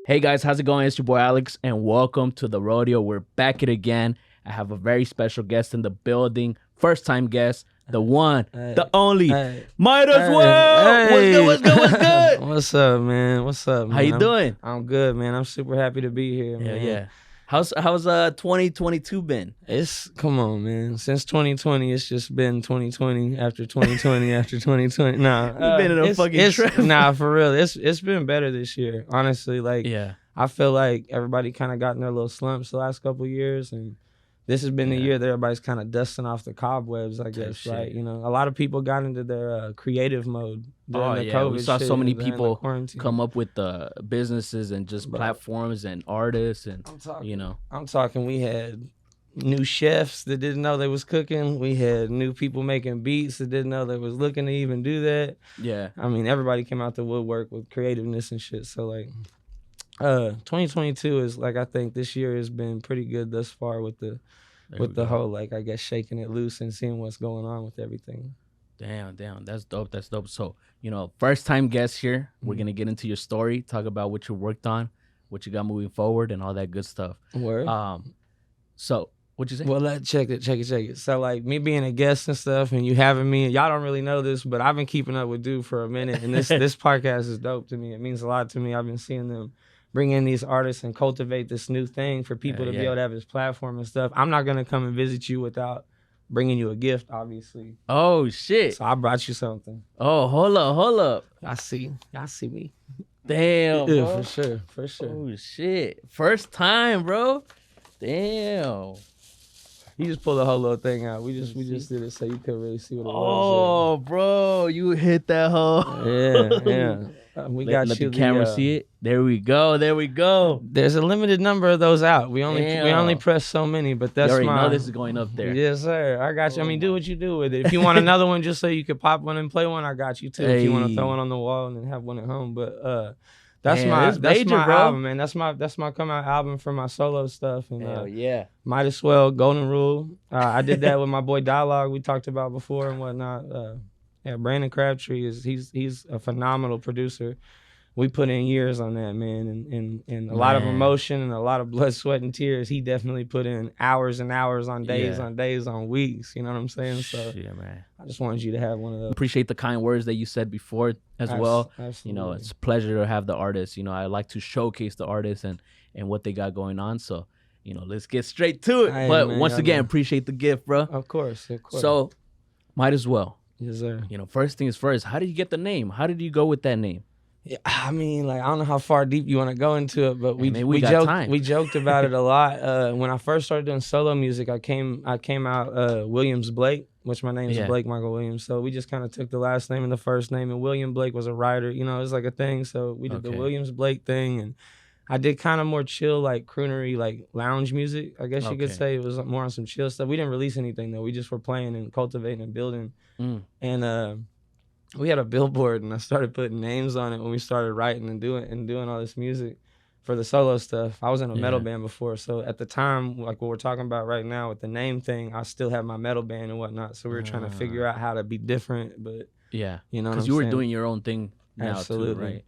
Hey guys, how's it going? It's your boy Alex, and welcome to the Rodeo. We're back at it again. I have a very special guest in the building. First time guest, the one, the only, Midas. Well. What's good? What's good? What's good? What's up, man? What's up, man? How you doing? I'm good, man. I'm super happy to be here, man. Yeah. How's 2022 been? Come on, man. Since 2020, it's just been 2020 after 2020 after 2020. Nah, We've been in a fucking trip. Nah, for real. It's been better this year, honestly. Like, Yeah. I feel like everybody kind of got in their little slumps the last couple of years, and this has been the year that everybody's kind of dusting off the cobwebs, I guess, right? You know, a lot of people got into their creative mode during the COVID. We saw so many people come up. up with businesses and just platforms and artists and I'm talking. We had new chefs that didn't know they was cooking. We had new people making beats that didn't know they was looking to even do that. Yeah. I mean, everybody came out the woodwork with creativeness and shit. So like, 2022 is like, I think this year has been pretty good thus far with the whole, like, I guess shaking it loose and seeing what's going on with everything. Damn, that's dope. So, first time guest here. We're gonna get into your story, talk about what you worked on, what you got moving forward, and all that good stuff. Word. So what'd you say? Well, check it. So like, me being a guest and stuff, and you having me, y'all don't really know this, but I've been keeping up with Dude for a minute, and this podcast is dope to me. It means a lot to me. I've been seeing them bring in these artists and cultivate this new thing for people to be able to have this platform and stuff. I'm not gonna come and visit you without bringing you a gift, obviously. Oh shit! So I brought you something. Oh, hold up. Y'all see me. Damn, yeah, bro. for sure. Oh shit! First time, bro. Damn. He just pulled the whole little thing out. We just did it so you couldn't really see what it was. Oh, bro, you hit that hole. Yeah. Let the camera see it. There we go. There's a limited number of those out. We only press so many, but that's you already know this is going up there. Yes, sir. I got you. I mean, do what you do with it. If you want another one, just so you could pop one and play one, I got you too. If you want to throw one on the wall and then have one at home, but that's my album, man. That's my come out album for my solo stuff. And hell yeah, Midas Well, Golden Rule. I did that with my boy Dialogue we talked about before and whatnot. Brandon Crabtree he's a phenomenal producer. We put in years on that, man, and a lot of emotion and a lot of blood, sweat, and tears. He definitely put in hours and hours on days on weeks. You know what I'm saying? So yeah, man. I just wanted you to have one of those. Appreciate the kind words that you said before as well. Absolutely. It's a pleasure to have the artists. I like to showcase the artists and what they got going on. So, let's get straight to it. But once again, appreciate the gift, bro. Of course. So, might as well. Yes, sir. First things first, how did you get the name? How did you go with that name? Yeah, I mean, like, I don't know how far deep you want to go into it, but we joked about it a lot. When I first started doing solo music, I came out Williams Blake, which my name is Blake Michael Williams. So we just kind of took the last name and the first name, and William Blake was a writer. It was like a thing. So we did the Williams Blake thing, and I did kind of more chill, like croonery, like lounge music, I guess you could say. It was more on some chill stuff. We didn't release anything though. We just were playing and cultivating and building. And we had a billboard, and I started putting names on it when we started writing and doing all this music for the solo stuff. I was in a metal band before, so at the time, like what we're talking about right now with the name thing, I still have my metal band and whatnot. So we were trying to figure out how to be different, but because you were doing your own thing now too, right?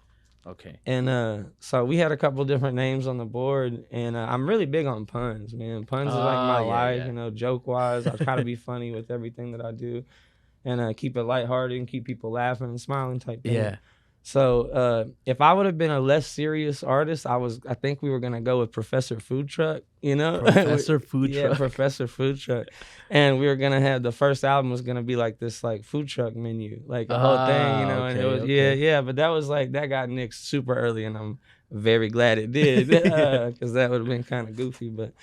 Okay. And so we had a couple different names on the board, and I'm really big on puns, man. Puns is like my life, joke wise. I try to be funny with everything that I do. And keep it lighthearted and keep people laughing and smiling type thing. Yeah. So if I would have been a less serious artist, I think we were gonna go with Professor Food Truck. Professor Food Truck. Yeah, Professor Food Truck. And we were gonna have the first album was gonna be like this like food truck menu, like the whole thing, And it was but that was like that got nixed super early, and I'm very glad it did because that would have been kind of goofy, but.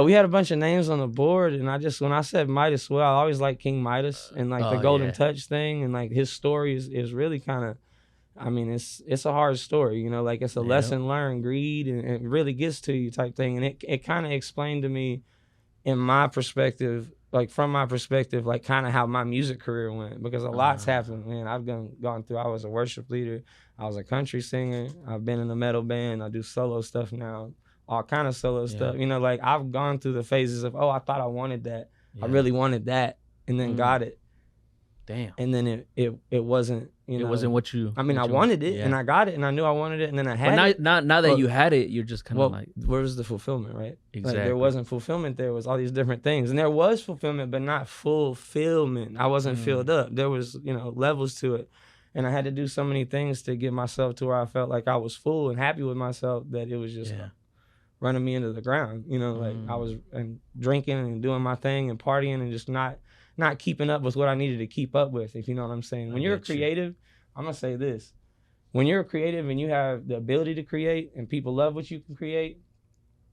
We had a bunch of names on the board, and when I said Midas Well, I always liked King Midas and like the Golden Touch thing, and like his story is really kind of, I mean, it's a hard story, like it's a lesson learned, greed, and it really gets to you type thing, and it kind of explained to me, in my perspective, like from my perspective, like kind of how my music career went, because a lot's happened, man. I've gone through. I was a worship leader, I was a country singer, I've been in a metal band, I do solo stuff now. All kind of solo stuff, like I've gone through the phases of, I thought I wanted that, I really wanted that, and then got it. Damn. And then it wasn't You know? It wasn't what you. I mean, I wanted it and I got it and I knew I wanted it and then I had it. But now that you had it, you're just kind of like. Where was the fulfillment, right? Exactly. Like, there wasn't fulfillment. There was all these different things. And there was fulfillment, but not fulfillment. I wasn't filled up. There was, levels to it. And I had to do so many things to get myself to where I felt like I was full and happy with myself that it was just running me into the ground. Like I was drinking and doing my thing and partying and just not keeping up with what I needed to keep up with, if you know what I'm saying. When you're a creative, I'm going to say this. When you're a creative and you have the ability to create and people love what you can create,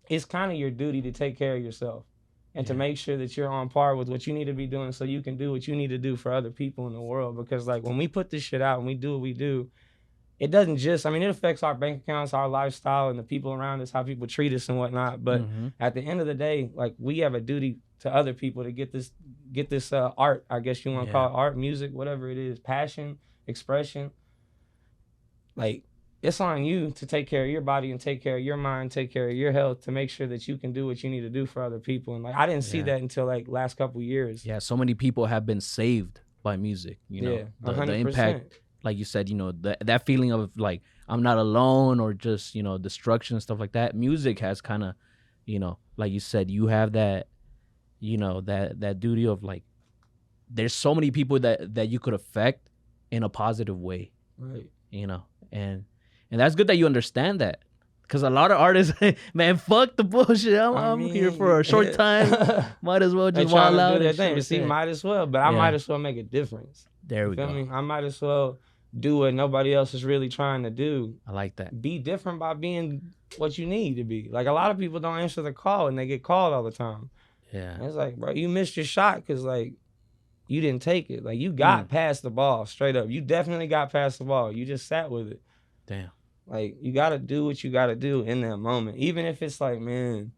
it's kind of your duty to take care of yourself and to make sure that you're on par with what you need to be doing so you can do what you need to do for other people in the world. Because like when we put this shit out and we do what we do, it doesn't just, it affects our bank accounts, our lifestyle, and the people around us, how people treat us and whatnot. But at the end of the day, like we have a duty to other people to get this art, I guess you want to call it art, music, whatever it is, passion, expression. Like it's on you to take care of your body and take care of your mind, take care of your health to make sure that you can do what you need to do for other people. And like I didn't see that until like last couple years. Yeah, so many people have been saved by music, the impact, like you said, that feeling of like I'm not alone or just, destruction and stuff like that. Music has kind of, like you said, you have that, that duty of like, there's so many people that you could affect in a positive way. Right. And that's good that you understand that. Because a lot of artists, man, fuck the bullshit. I'm here for a short time. Might as well just wild out. Might as well. But I might as well make a difference. There we go. I might as well do what nobody else is really trying to do. I like that. Be different by being what you need to be. Like a lot of people don't answer the call and they get called all the time. Yeah. And it's like, bro, you missed your shot because like you didn't take it. Like you got past the ball straight up. You definitely got past the ball. You just sat with it. Damn. Like you got to do what you got to do in that moment. Even if it's like, man,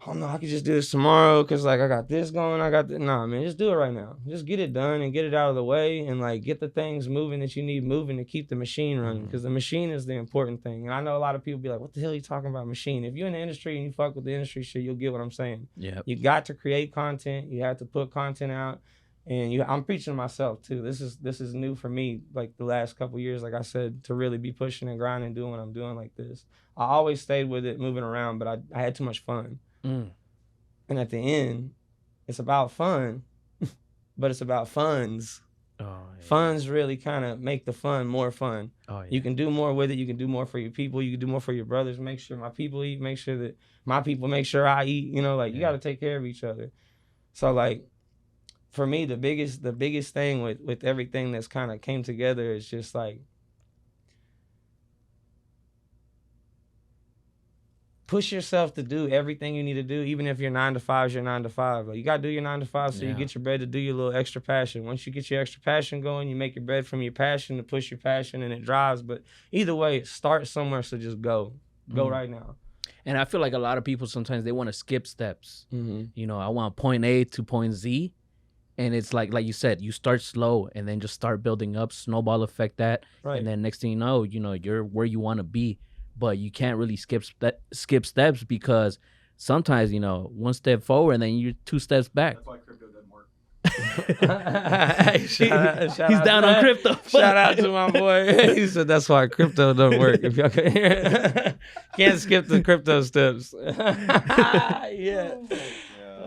oh no, I could just do this tomorrow because like I got this going. Nah, man, just do it right now. Just get it done and get it out of the way and like get the things moving that you need moving to keep the machine running because the machine is the important thing. And I know a lot of people be like, what the hell are you talking about machine? If you're in the industry and you fuck with the industry shit, you'll get what I'm saying. Yeah. You got to create content. You have to put content out. And I'm preaching to myself too. This is new for me, like the last couple years, like I said, to really be pushing and grinding, doing what I'm doing like this. I always stayed with it, moving around, but I had too much fun. And at the end, it's about fun, but it's about funds. Oh, yeah. Funds really kind of make the fun more fun. Oh, yeah. You can do more with it. You can do more for your people. You can do more for your brothers. Make sure my people eat. Make sure that my people make sure I eat. You got to take care of each other. So like, for me, the biggest thing with everything that's kind of came together is just like push yourself to do everything you need to do, even if your 9 to 5 is your 9 to 5. Like you gotta do your 9 to 5 so you get your bread to do your little extra passion. Once you get your extra passion going, you make your bread from your passion to push your passion and it drives. But either way, start somewhere, so just go right now. And I feel like a lot of people sometimes they want to skip steps. I want point A to point Z. And it's like you said, you start slow and then just start building up, snowball effect that. Right. And then next thing you know, you're where you want to be. But you can't really skip steps because sometimes, one step forward and then you're 2 steps back. That's why crypto doesn't work. He's down on crypto. Shout out to my boy. He said that's why crypto don't work. If y'all can hear it. Can't skip the crypto steps. Yeah.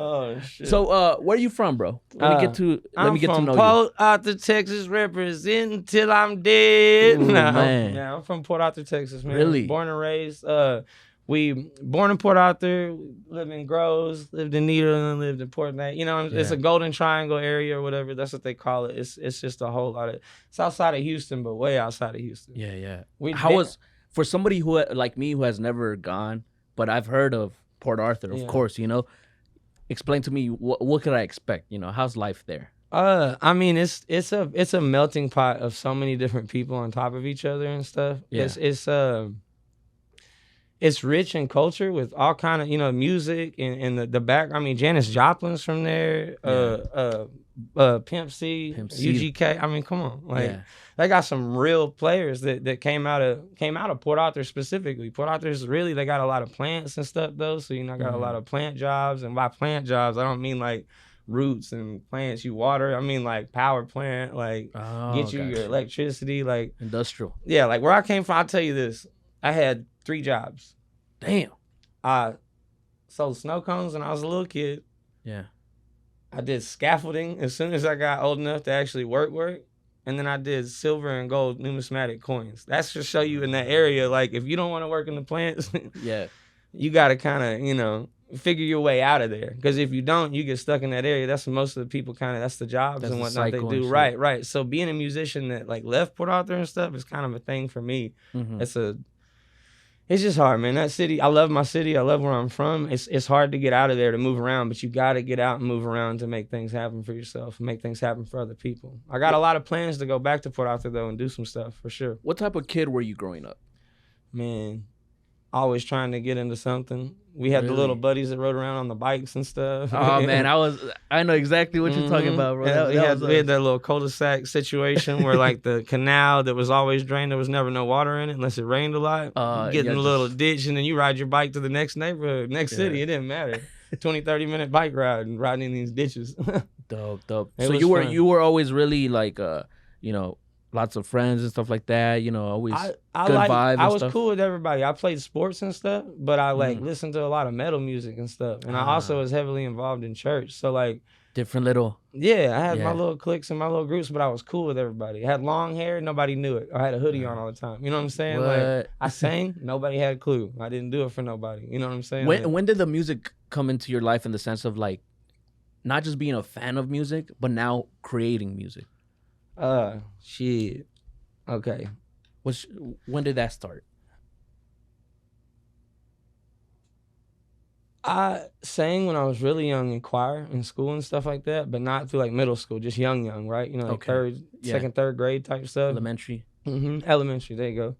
Oh shit. So where are you from, bro? Let me get to know you. I'm from Port Arthur, Texas, representing till I'm dead. Ooh, man. Yeah, I'm from Port Arthur, Texas, man. Really? Born and raised. We born in Port Arthur, lived in Groves, lived in Nederland, lived in Port Knight. It's a Golden Triangle area or whatever. That's what they call it. It's just a whole lot of. It's outside of Houston, but way outside of Houston. Yeah. How was for somebody who like me who has never gone, but I've heard of Port Arthur, of course. Explain to me what could I expect? How's life there? It's a melting pot of so many different people on top of each other and stuff. Yeah. It's rich in culture with all kind of music and the back. Janis Joplin's from there. Pimp C, UGK. Come on, they got some real players that came out of Port Arthur specifically. Port Arthur's they got a lot of plants and stuff though. So I got a lot of plant jobs, and by plant jobs I don't mean like roots and plants you water. I mean, like power plant, like get you your electricity, like industrial. Yeah, like where I came from, I'll tell you this. I had 3 jobs. Damn. I sold snow cones when I was a little kid. Yeah. I did scaffolding as soon as I got old enough to actually work. And then I did silver and gold numismatic coins. That's to show you in that area, like if you don't want to work in the plants, yeah, you got to kind of, figure your way out of there. Because if you don't, you get stuck in that area. That's what most of the people that's the jobs and whatnot they do. Right. So being a musician that like left Port Arthur and stuff is kind of a thing for me. Mm-hmm. It's just hard, man. That city, I love my city. I love where I'm from. It's hard to get out of there to move around, but you got to get out and move around to make things happen for yourself and make things happen for other people. I got a lot of plans to go back to Port Arthur, though, and do some stuff for sure. What type of kid were you growing up? Man, always trying to get into something. We had the little buddies that rode around on the bikes and stuff. Oh, man, I know exactly what you're talking about, bro. We had that little cul-de-sac situation where, like, the canal that was always drained, there was never no water in it unless it rained a lot. Get in a little ditch, and then you ride your bike to the next neighborhood, next city. It didn't matter. 20, 30-minute bike ride and riding in these ditches. Dope. So you were always really, like, lots of friends and stuff like that, always good vibe and I was stuff. cool with everybody. I played sports and stuff, but I listened to a lot of metal music and stuff. And I also was heavily involved in church. So like different little. Yeah, I had my little cliques and my little groups, but I was cool with everybody. I had long hair, nobody knew it. I had a hoodie on all the time. You know what I'm saying? Like I sang, nobody had a clue. I didn't do it for nobody. You know what I'm saying? When did the music come into your life in the sense of like not just being a fan of music, but now creating music? Shit. Okay. When did that start? I sang when I was really young in choir in school and stuff like that, but not through like middle school, just young, right? Like second, third grade type stuff. Elementary. Elementary, there you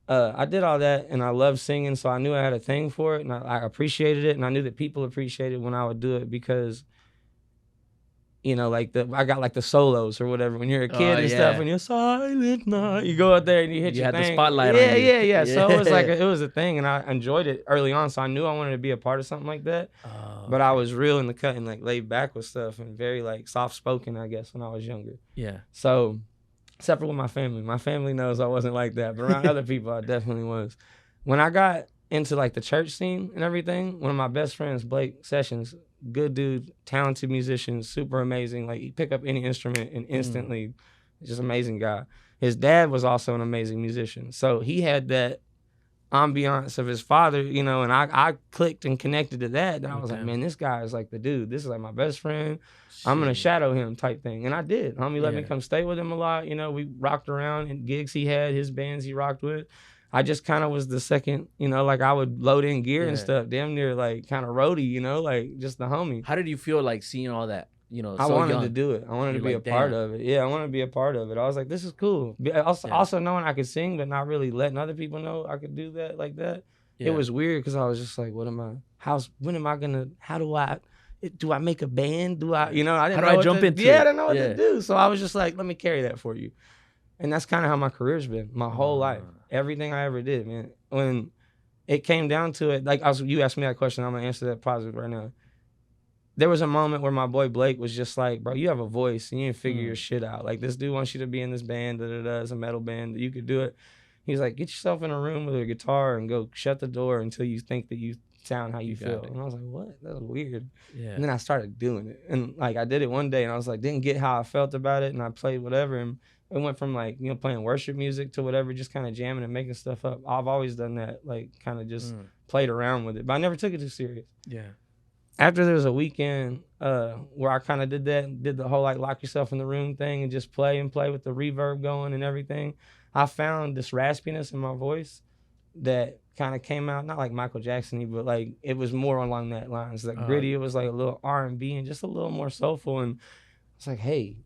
go. I did all that and I loved singing, so I knew I had a thing for it and I appreciated it, and I knew that people appreciated when I would do it because I got like the solos or whatever when you're a kid and stuff, and you're silent night. You go out there and you hit your thing. You had the spotlight on you. Yeah. So it was like it was a thing, and I enjoyed it early on. So I knew I wanted to be a part of something like that. But I was real in the cut and like laid back with stuff and very like soft spoken, I guess, when I was younger. Yeah. So except for with my family knows I wasn't like that, but around other people I definitely was. When I got into like the church scene and everything, one of my best friends, Blake Sessions, good dude, talented musician, super amazing. Like he pick up any instrument and instantly, just amazing guy. His dad was also an amazing musician, so he had that ambiance of his father, and I clicked and connected to that. And I was like, man, this guy is like the dude. This is like my best friend. Shit. I'm gonna shadow him type thing, and I did. Homie let me come stay with him a lot. We rocked around in gigs he had, his bands he rocked with. I just kind of was the second, like I would load in gear and stuff, damn near like kind of roadie, like just the homie. How did you feel like seeing all that? I wanted to do it. I wanted to be a part of it. Yeah, I wanted to be a part of it. I was like, this is cool. Also knowing I could sing, but not really letting other people know I could do that like that. Yeah. It was weird because I was just like, do I make a band? I didn't know. How do I jump into it? Yeah, I didn't know what to do. So I was just like, let me carry that for you. And that's kind of how my career's been, my whole life. Everything I ever did, man. When it came down to it, like you asked me that question, I'm gonna answer that positive right now. There was a moment where my boy Blake was just like, bro, you have a voice and you didn't figure your shit out. Like this dude wants you to be in this band, it's a metal band, you could do it. He's like, get yourself in a room with a guitar and go shut the door until you think that you sound how you feel. And I was like, what? That was weird. Yeah. And then I started doing it. And like I did it one day and I was like, didn't get how I felt about it, and I played whatever, and it went from like, playing worship music to whatever, just kind of jamming and making stuff up. I've always done that, like kind of just played around with it, but I never took it too serious. Yeah. After there was a weekend where I kind of did that, did the whole like lock yourself in the room thing and just play with the reverb going and everything, I found this raspiness in my voice that kind of came out, not like Michael Jackson-y, but like it was more along that lines. Like gritty, it was like a little R&B and just a little more soulful. And it's like, hey,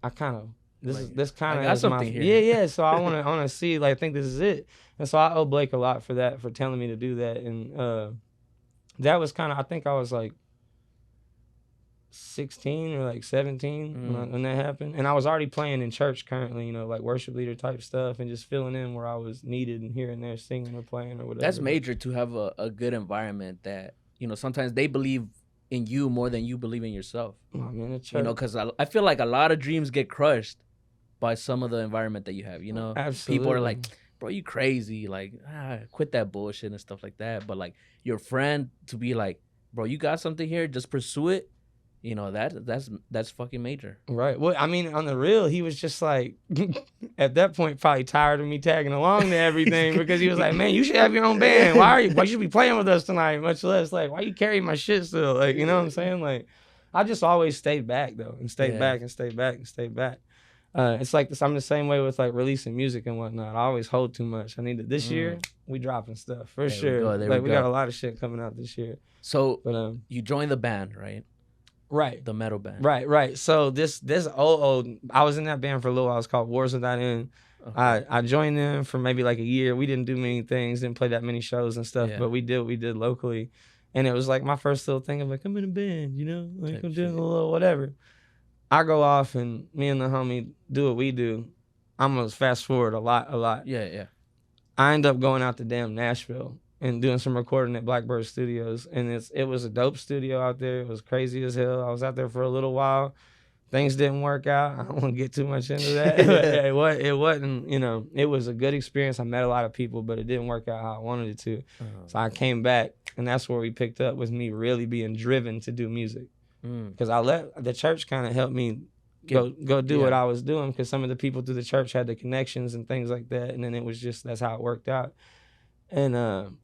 I kind of, this kind of is my here. Yeah. So I want to see, like, I think this is it. And so I owe Blake a lot for that, for telling me to do that. And that was kind of, I think I was like 16 or like 17 when that happened. And I was already playing in church currently, like worship leader type stuff, and just filling in where I was needed and here and there singing or playing or whatever. That's major to have a good environment that, sometimes they believe in you more than you believe in yourself. I mean, Because I feel like a lot of dreams get crushed by some of the environment that you have. Absolutely. People are like, bro, you crazy, like quit that bullshit and stuff like that. But like your friend to be like, bro, you got something here, just pursue it. That's fucking major. Right. Well, I mean, on the real, he was just like, at that point, probably tired of me tagging along to everything because he was like, man, you should have your own band. Why you should be playing with us tonight? Much less like, why you carry my shit still? Like, you know what I'm saying? Like, I just always stayed back though, and stayed back and stayed back and stayed back. It's like this. I'm the same way with like releasing music and whatnot. I always hold too much. I need it this year. We dropping stuff for sure. We got a lot of shit coming out this year. So, but you joined the band, right? Right. The metal band. Right. So this old I was in that band for a little while. It's called Wars Without End. Okay. I joined them for maybe like a year. We didn't do many things, didn't play that many shows and stuff, but we did locally. And it was like my first little thing of like, I'm in a band, like I'm doing a little whatever. I go off and me and the homie do what we do. I'm gonna fast forward a lot. Yeah. I end up going out to damn Nashville and doing some recording at Blackbird Studios. And it was a dope studio out there. It was crazy as hell. I was out there for a little while. Things didn't work out. I don't want to get too much into that. It wasn't, it was a good experience. I met a lot of people, but it didn't work out how I wanted it to. So I came back, and that's where we picked up, was me really being driven to do music. Because I let the church kind of help me go do what I was doing, because some of the people through the church had the connections and things like that. And then it was just, that's how it worked out. And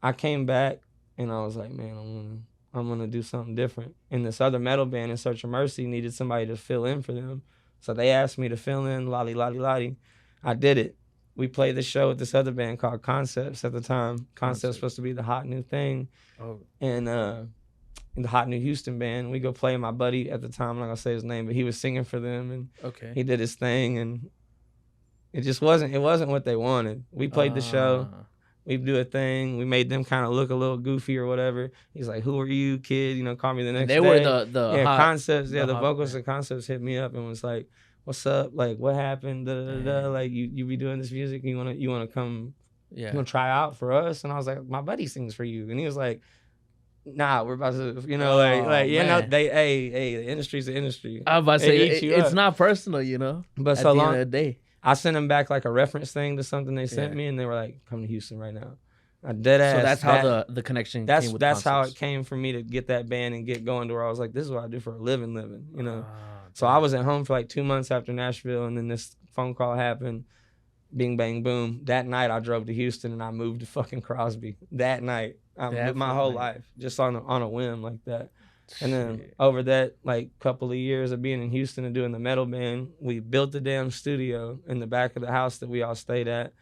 I came back and I was like, man, I'm gonna do something different. And this other metal band, In Search of Mercy, needed somebody to fill in for them. So they asked me to fill in, lolly, lolly, lolly. I did it. We played the show with this other band called Concepts at the time. Concepts supposed to be the hot new thing. And the hot new Houston band. We go play, my buddy at the time, I'm not gonna say his name, but he was singing for them, and he did his thing, and it just wasn't what they wanted. We played the show. We do a thing. We made them kind of look a little goofy or whatever. He's like, "Who are you, kid? Call me the next day." They were the hot, Concepts. The vocals of Concepts hit me up and was like, "What's up? Like, what happened? Like, you be doing this music? You wanna come? You wanna try out for us?" And I was like, "My buddy sings for you." And he was like, "Nah, we're about to, the industry's the industry." I was about to say it's not personal, But at so the long, end of the day. I sent them back like a reference thing to something they sent me, and they were like, "Come to Houston right now." I dead ass. So that's how the connection came with That's Concepts. how it came for me to get that band and get going to where I was like, this is what I do for a living, So I was at home for like 2 months after Nashville, and then this phone call happened. Bing, bang, boom. That night I drove to Houston and I moved to fucking Crosby. That night. I lived my whole life just on a whim like that. And then over that like couple of years of being in Houston and doing the metal band, we built the damn studio in the back of the house that we all stayed at.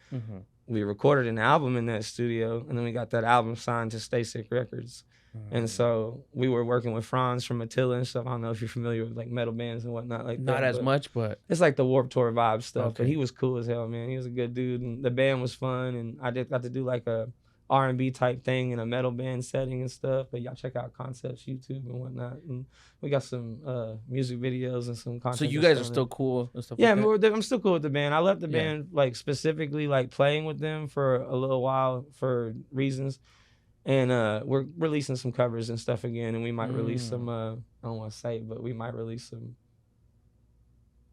We recorded an album in that studio, and then we got that album signed to Stay Sick Records. And so we were working with Franz from Attila and stuff. I don't know if you're familiar with like metal bands and whatnot like that. Not as much, but it's like the Warped Tour vibe stuff. But he was cool as hell, man. He was a good dude, and the band was fun. And I got to do like a R&B type thing in a metal band setting and stuff. But y'all check out Concepts YouTube and whatnot. And we got some music videos and some content. So you guys are still cool and stuff like that? I'm still cool with the band. I left the band like specifically like playing with them for a little while for reasons. And we're releasing some covers and stuff again. And we might release some, I don't want to say it, but we might release some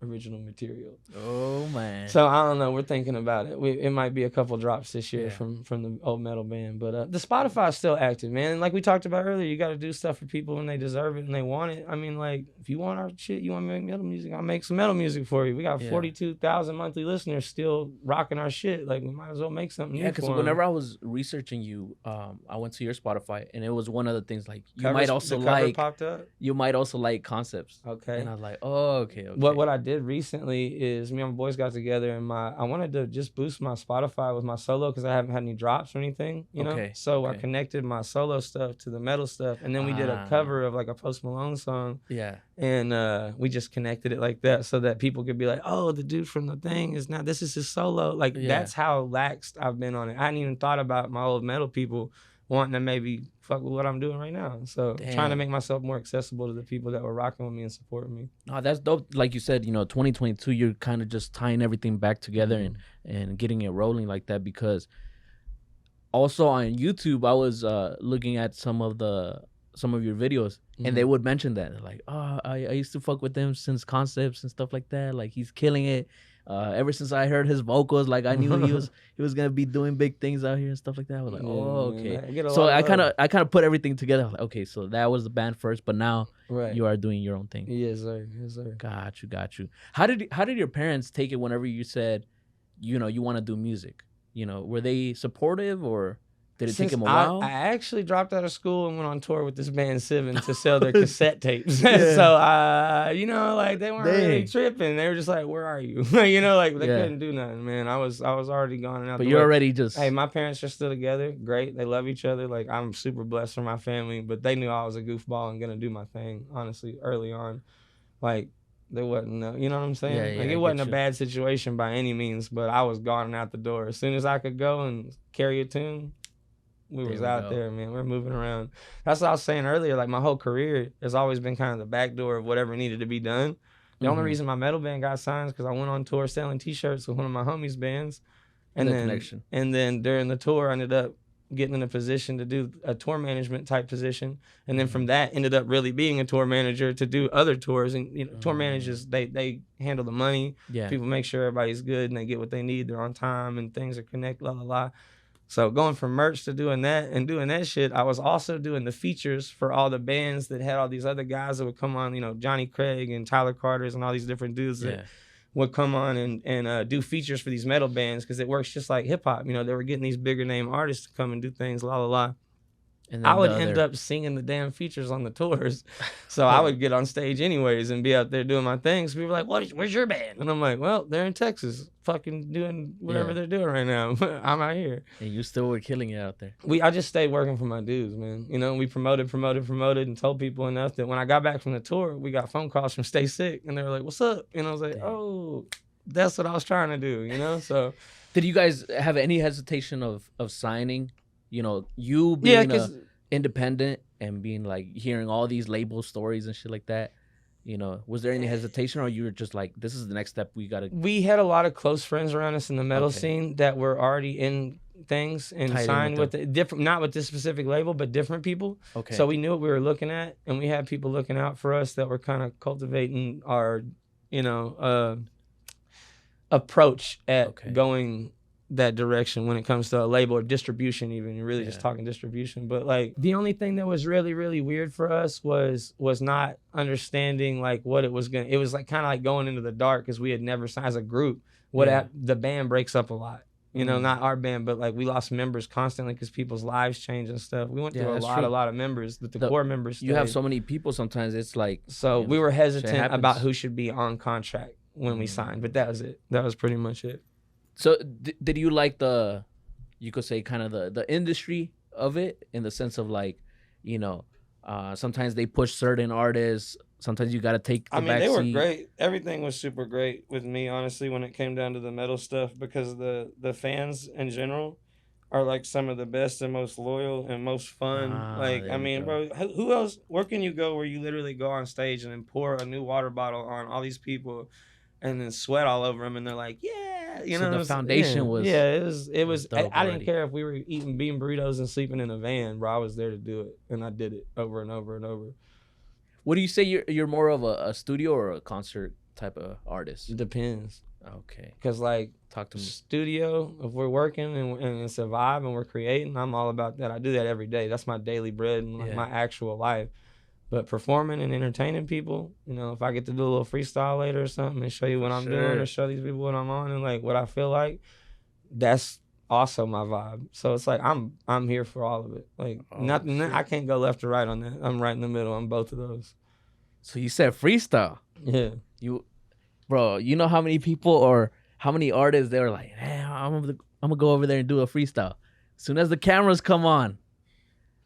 original material. Oh man! So I don't know. We're thinking about it. It might be a couple drops this year from the old metal band. But the Spotify is still active, man. And like we talked about earlier, you got to do stuff for people when they deserve it and they want it. I mean, like if you want our shit, you want to make metal music, I'll make some metal music for you. We got 42,000 monthly listeners still rocking our shit. Like we might as well make something. Yeah, because whenever I was researching you, I went to your Spotify and it was one of the things like you might also like. Popped up? You might also like Concepts. Okay. And I was like, oh, okay. What I did recently is me and my boys got together and I wanted to just boost my Spotify with my solo because I haven't had any drops or anything, know? So I connected my solo stuff to the metal stuff, and then we did a cover of like a Post Malone song. Yeah. And we just connected it like that so that people could be like, oh, the dude from the thing is now, this is his solo. Like that's how laxed I've been on it. I hadn't even thought about my old metal people wanting to maybe fuck with what I'm doing right now. So trying to make myself more accessible to the people that were rocking with me and supporting me. Oh, that's dope. Like you said, 2022, you're kind of just tying everything back together and getting it rolling like that, because also on YouTube, I was looking at some of the some of your videos, and they would mention that. They're like, oh, I used to fuck with him since concepts and stuff like that. Like, he's killing it. Ever since I heard his vocals, like, I knew he was gonna be doing big things out here and stuff like that. I was like, oh, okay. So I kind of put everything together. Like, okay, so that was the band first, but now you are doing your own thing. Yes, sir. Yes, sir. Got you. How did your parents take it whenever you said, you want to do music? Were they supportive, or did it take them a while? I actually dropped out of school and went on tour with this band Seven to sell their cassette tapes. So, like, they weren't really tripping. They were just like, "Where are you?" Like, they couldn't do nothing, man. I was already gone and out. But you're already just. Hey, my parents are still together. Great, they love each other. Like, I'm super blessed for my family. But they knew I was a goofball and gonna do my thing. Honestly, early on, like. There wasn't, you know what I'm saying? Like, it wasn't a bad situation by any means, but I was gone and out the door. As soon as I could go and carry a tune, we was out there, man. We're moving around. That's what I was saying earlier. Like, my whole career has always been kind of the back door of whatever needed to be done. The only reason my metal band got signed is because I went on tour selling T-shirts with one of my homies' bands. And then during the tour, I ended up getting in a position to do a tour management type position, and then from that ended up really being a tour manager to do other tours. And tour managers, they handle the money. People make sure everybody's good and they get what they need, they're on time and things are connected, So going from merch to doing that shit, I was also doing the features for all the bands that had all these other guys that would come on, Johnny Craig and Tyler Carter's and all these different dudes that would come on and do features for these metal bands, because it works just like hip hop. They were getting these bigger name artists to come and do things, And I would end up singing the damn features on the tours. So I would get on stage anyways and be out there doing my things. People were like, where's your band? And I'm like, well, they're in Texas fucking doing whatever they're doing right now. I'm out here. And you still were killing it out there. I just stayed working for my dudes, man. We promoted and told people enough that when I got back from the tour, we got phone calls from Stay Sick. And they were like, what's up? And I was like, oh, that's what I was trying to do, So did you guys have any hesitation of signing? You being independent and being like hearing all these label stories and shit like that, was there any hesitation, or you were just like, this is the next step we gotta? We had a lot of close friends around us in the metal scene that were already in things and signed with different, not with this specific label, but different people. Okay. So we knew what we were looking at, and we had people looking out for us that were kind of cultivating our, approach at going that direction when it comes to a label or distribution. Even you're really just talking distribution, but like the only thing that was really, really weird for us was not understanding like what it was it was like kind of like going into the dark, because we had never signed as a group. The band breaks up a lot, not our band, but like we lost members constantly because people's lives change and stuff. We went through a lot of members, but the core members stayed. You have so many people sometimes, it's like, so we were hesitant about who should be on contract when we signed, but that was it. That was pretty much it. So did you like you could say kind of the industry of it, in the sense of like, sometimes they push certain artists, sometimes you got to take the back they were seat. Great. Everything was super great with me, honestly, when it came down to the metal stuff, because the fans in general are like some of the best and most loyal and most fun. Bro, who else, where can you go where you literally go on stage and then pour a new water bottle on all these people and then sweat all over them, and they're like, so the foundation was it was I didn't care if we were eating bean burritos and sleeping in a van, bro. I was there to do it, and I did it over and over and over. What do you say, you're more of a studio or a concert type of artist? It depends. Okay. Because like, talk to me. Studio, if we're working and it's a vibe and we're creating, I'm all about that. I do that every day. That's my daily bread and my actual life. But performing and entertaining people, if I get to do a little freestyle later or something and show you what I'm doing, or show these people what I'm on and like what I feel like, that's also my vibe. So it's like I'm here for all of it. Like nothing, I can't go left or right on that. I'm right in the middle on both of those. So you said freestyle. Yeah. Bro, you know how many people or how many artists they were like, hey, I'm gonna go over there and do a freestyle. As soon as the cameras come on,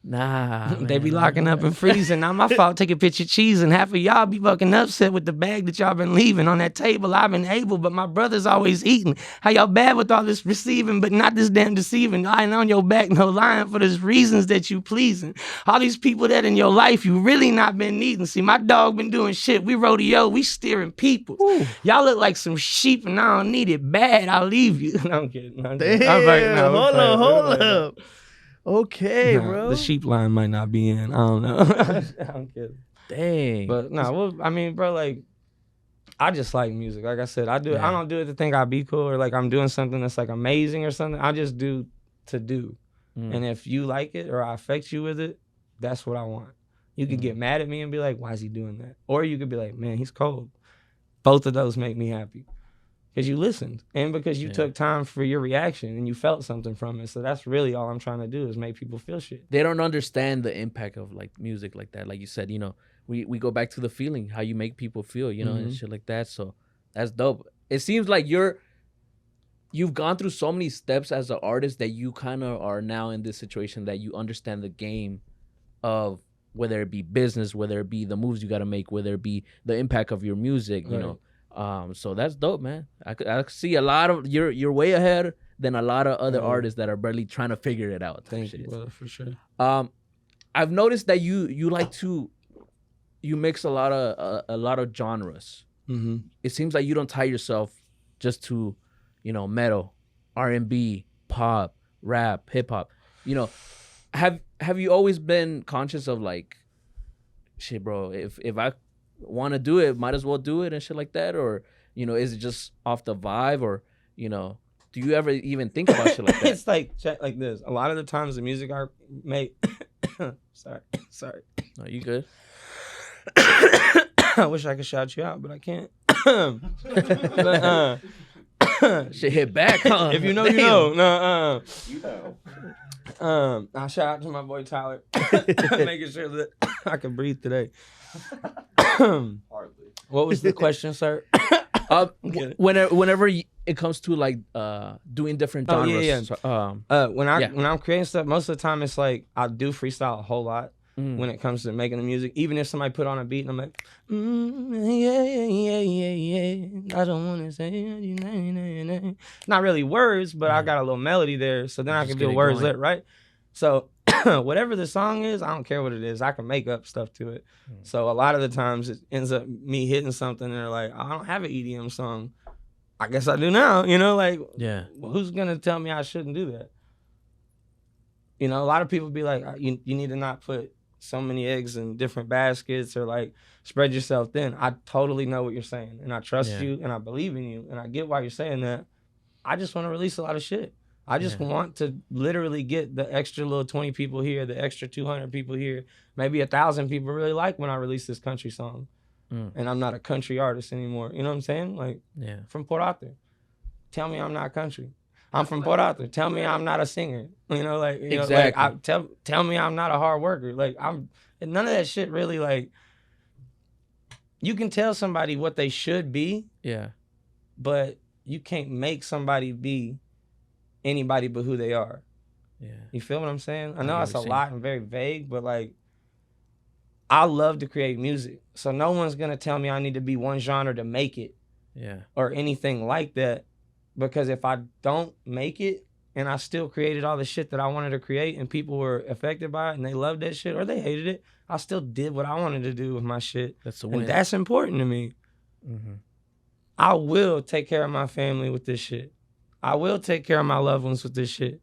nah, they be locking up and freezing. Not my fault. Take a picture of cheese, and half of y'all be fucking upset with the bag that y'all been leaving on that table. I've been able, but my brother's always eating. How y'all bad with all this receiving, but not this damn deceiving? Lying on your back, no lying for the reasons that you pleasing. All these people that in your life you really not been needing. See, my dog been doing shit. We rodeo, we steering people. Ooh. Y'all look like some sheep, and I don't need it bad. I'll leave you. No, I'm kidding. Damn, hold up. Okay, Nah, bro. the sheep line might not be in. I don't know. I'm kidding. Dang. But no, well, I mean, bro, like, I just like music. Like I said, I do it. I don't do it to think I'd be cool or like I'm doing something that's like amazing or something. I just do to do. And if you like it or I affect you with it, that's what I want. You could get mad at me and be like, why is he doing that? Or you could be like, man, he's cold. Both of those make me happy. Because you listened and because you took time for your reaction and you felt something from it. So that's really all I'm trying to do is make people feel shit. They don't understand the impact of like music like that. Like you said, you know, we go back to the feeling, how you make people feel, you know, and shit like that. So that's dope. It seems like you've gone through so many steps as an artist that you kind of are now in this situation that you understand the game of whether it be business, whether it be the moves you got to make, whether it be the impact of your music, you know. So that's dope, man. I see a lot of you're way ahead than a lot of other artists that are barely trying to figure it out. Thank you, brother, for sure. I've noticed that you like to mix a lot of genres. It seems like you don't tie yourself just to, you know, metal, R&B, pop, rap, hip hop. You know, have you always been conscious of like, shit, bro, if I want to do it, might as well do it and shit like that? Or, you know, is it just off the vibe? Or, you know, do you ever even think about shit like that? It's like this. A lot of the times the music I make sorry. No, you good? I wish I could shout you out, but I can't. But, shit hit back, huh? If you know, Damn. you know. No, you know. I'll shout out to my boy Tyler, making sure that I can breathe today. What was the question, sir? Whenever it comes to like doing different genres. When I'm creating stuff, most of the time it's like I do freestyle a whole lot. When it comes to making the music, even if somebody put on a beat and I'm like, yeah, I don't want to say, not really words, but I got a little melody there, so then I can do words lit, right? So whatever the song is, I don't care what it is, I can make up stuff to it. So a lot of the times it ends up me hitting something and they're like, I don't have an EDM song. I guess I do now, you know, like, who's gonna tell me I shouldn't do that? You know, a lot of people be like, you need to not put so many eggs in different baskets or like spread yourself thin. I totally know what you're saying and I trust you and I believe in you and I get why you're saying that. I just want to release a lot of shit. I just want to literally get the extra little 20 people here, the extra 200 people here, maybe 1,000 people really like when I release this country song. And I'm not a country artist anymore. You know what I'm saying? Like, from Port Arthur. Tell me I'm not country. I'm from Port Arthur. Tell me I'm not a singer. You know, like, you know, like tell me I'm not a hard worker. Like, and none of that shit really, like, you can tell somebody what they should be. But you can't make somebody be anybody but who they are. You feel what I'm saying? I know it's a lot and very vague, but like, I love to create music. So no one's gonna tell me I need to be one genre to make it. Or anything like that. Because if I don't make it and I still created all the shit that I wanted to create and people were affected by it and they loved that shit or they hated it, I still did what I wanted to do with my shit. That's a win. And that's important to me. I will take care of my family with this shit. I will take care of my loved ones with this shit.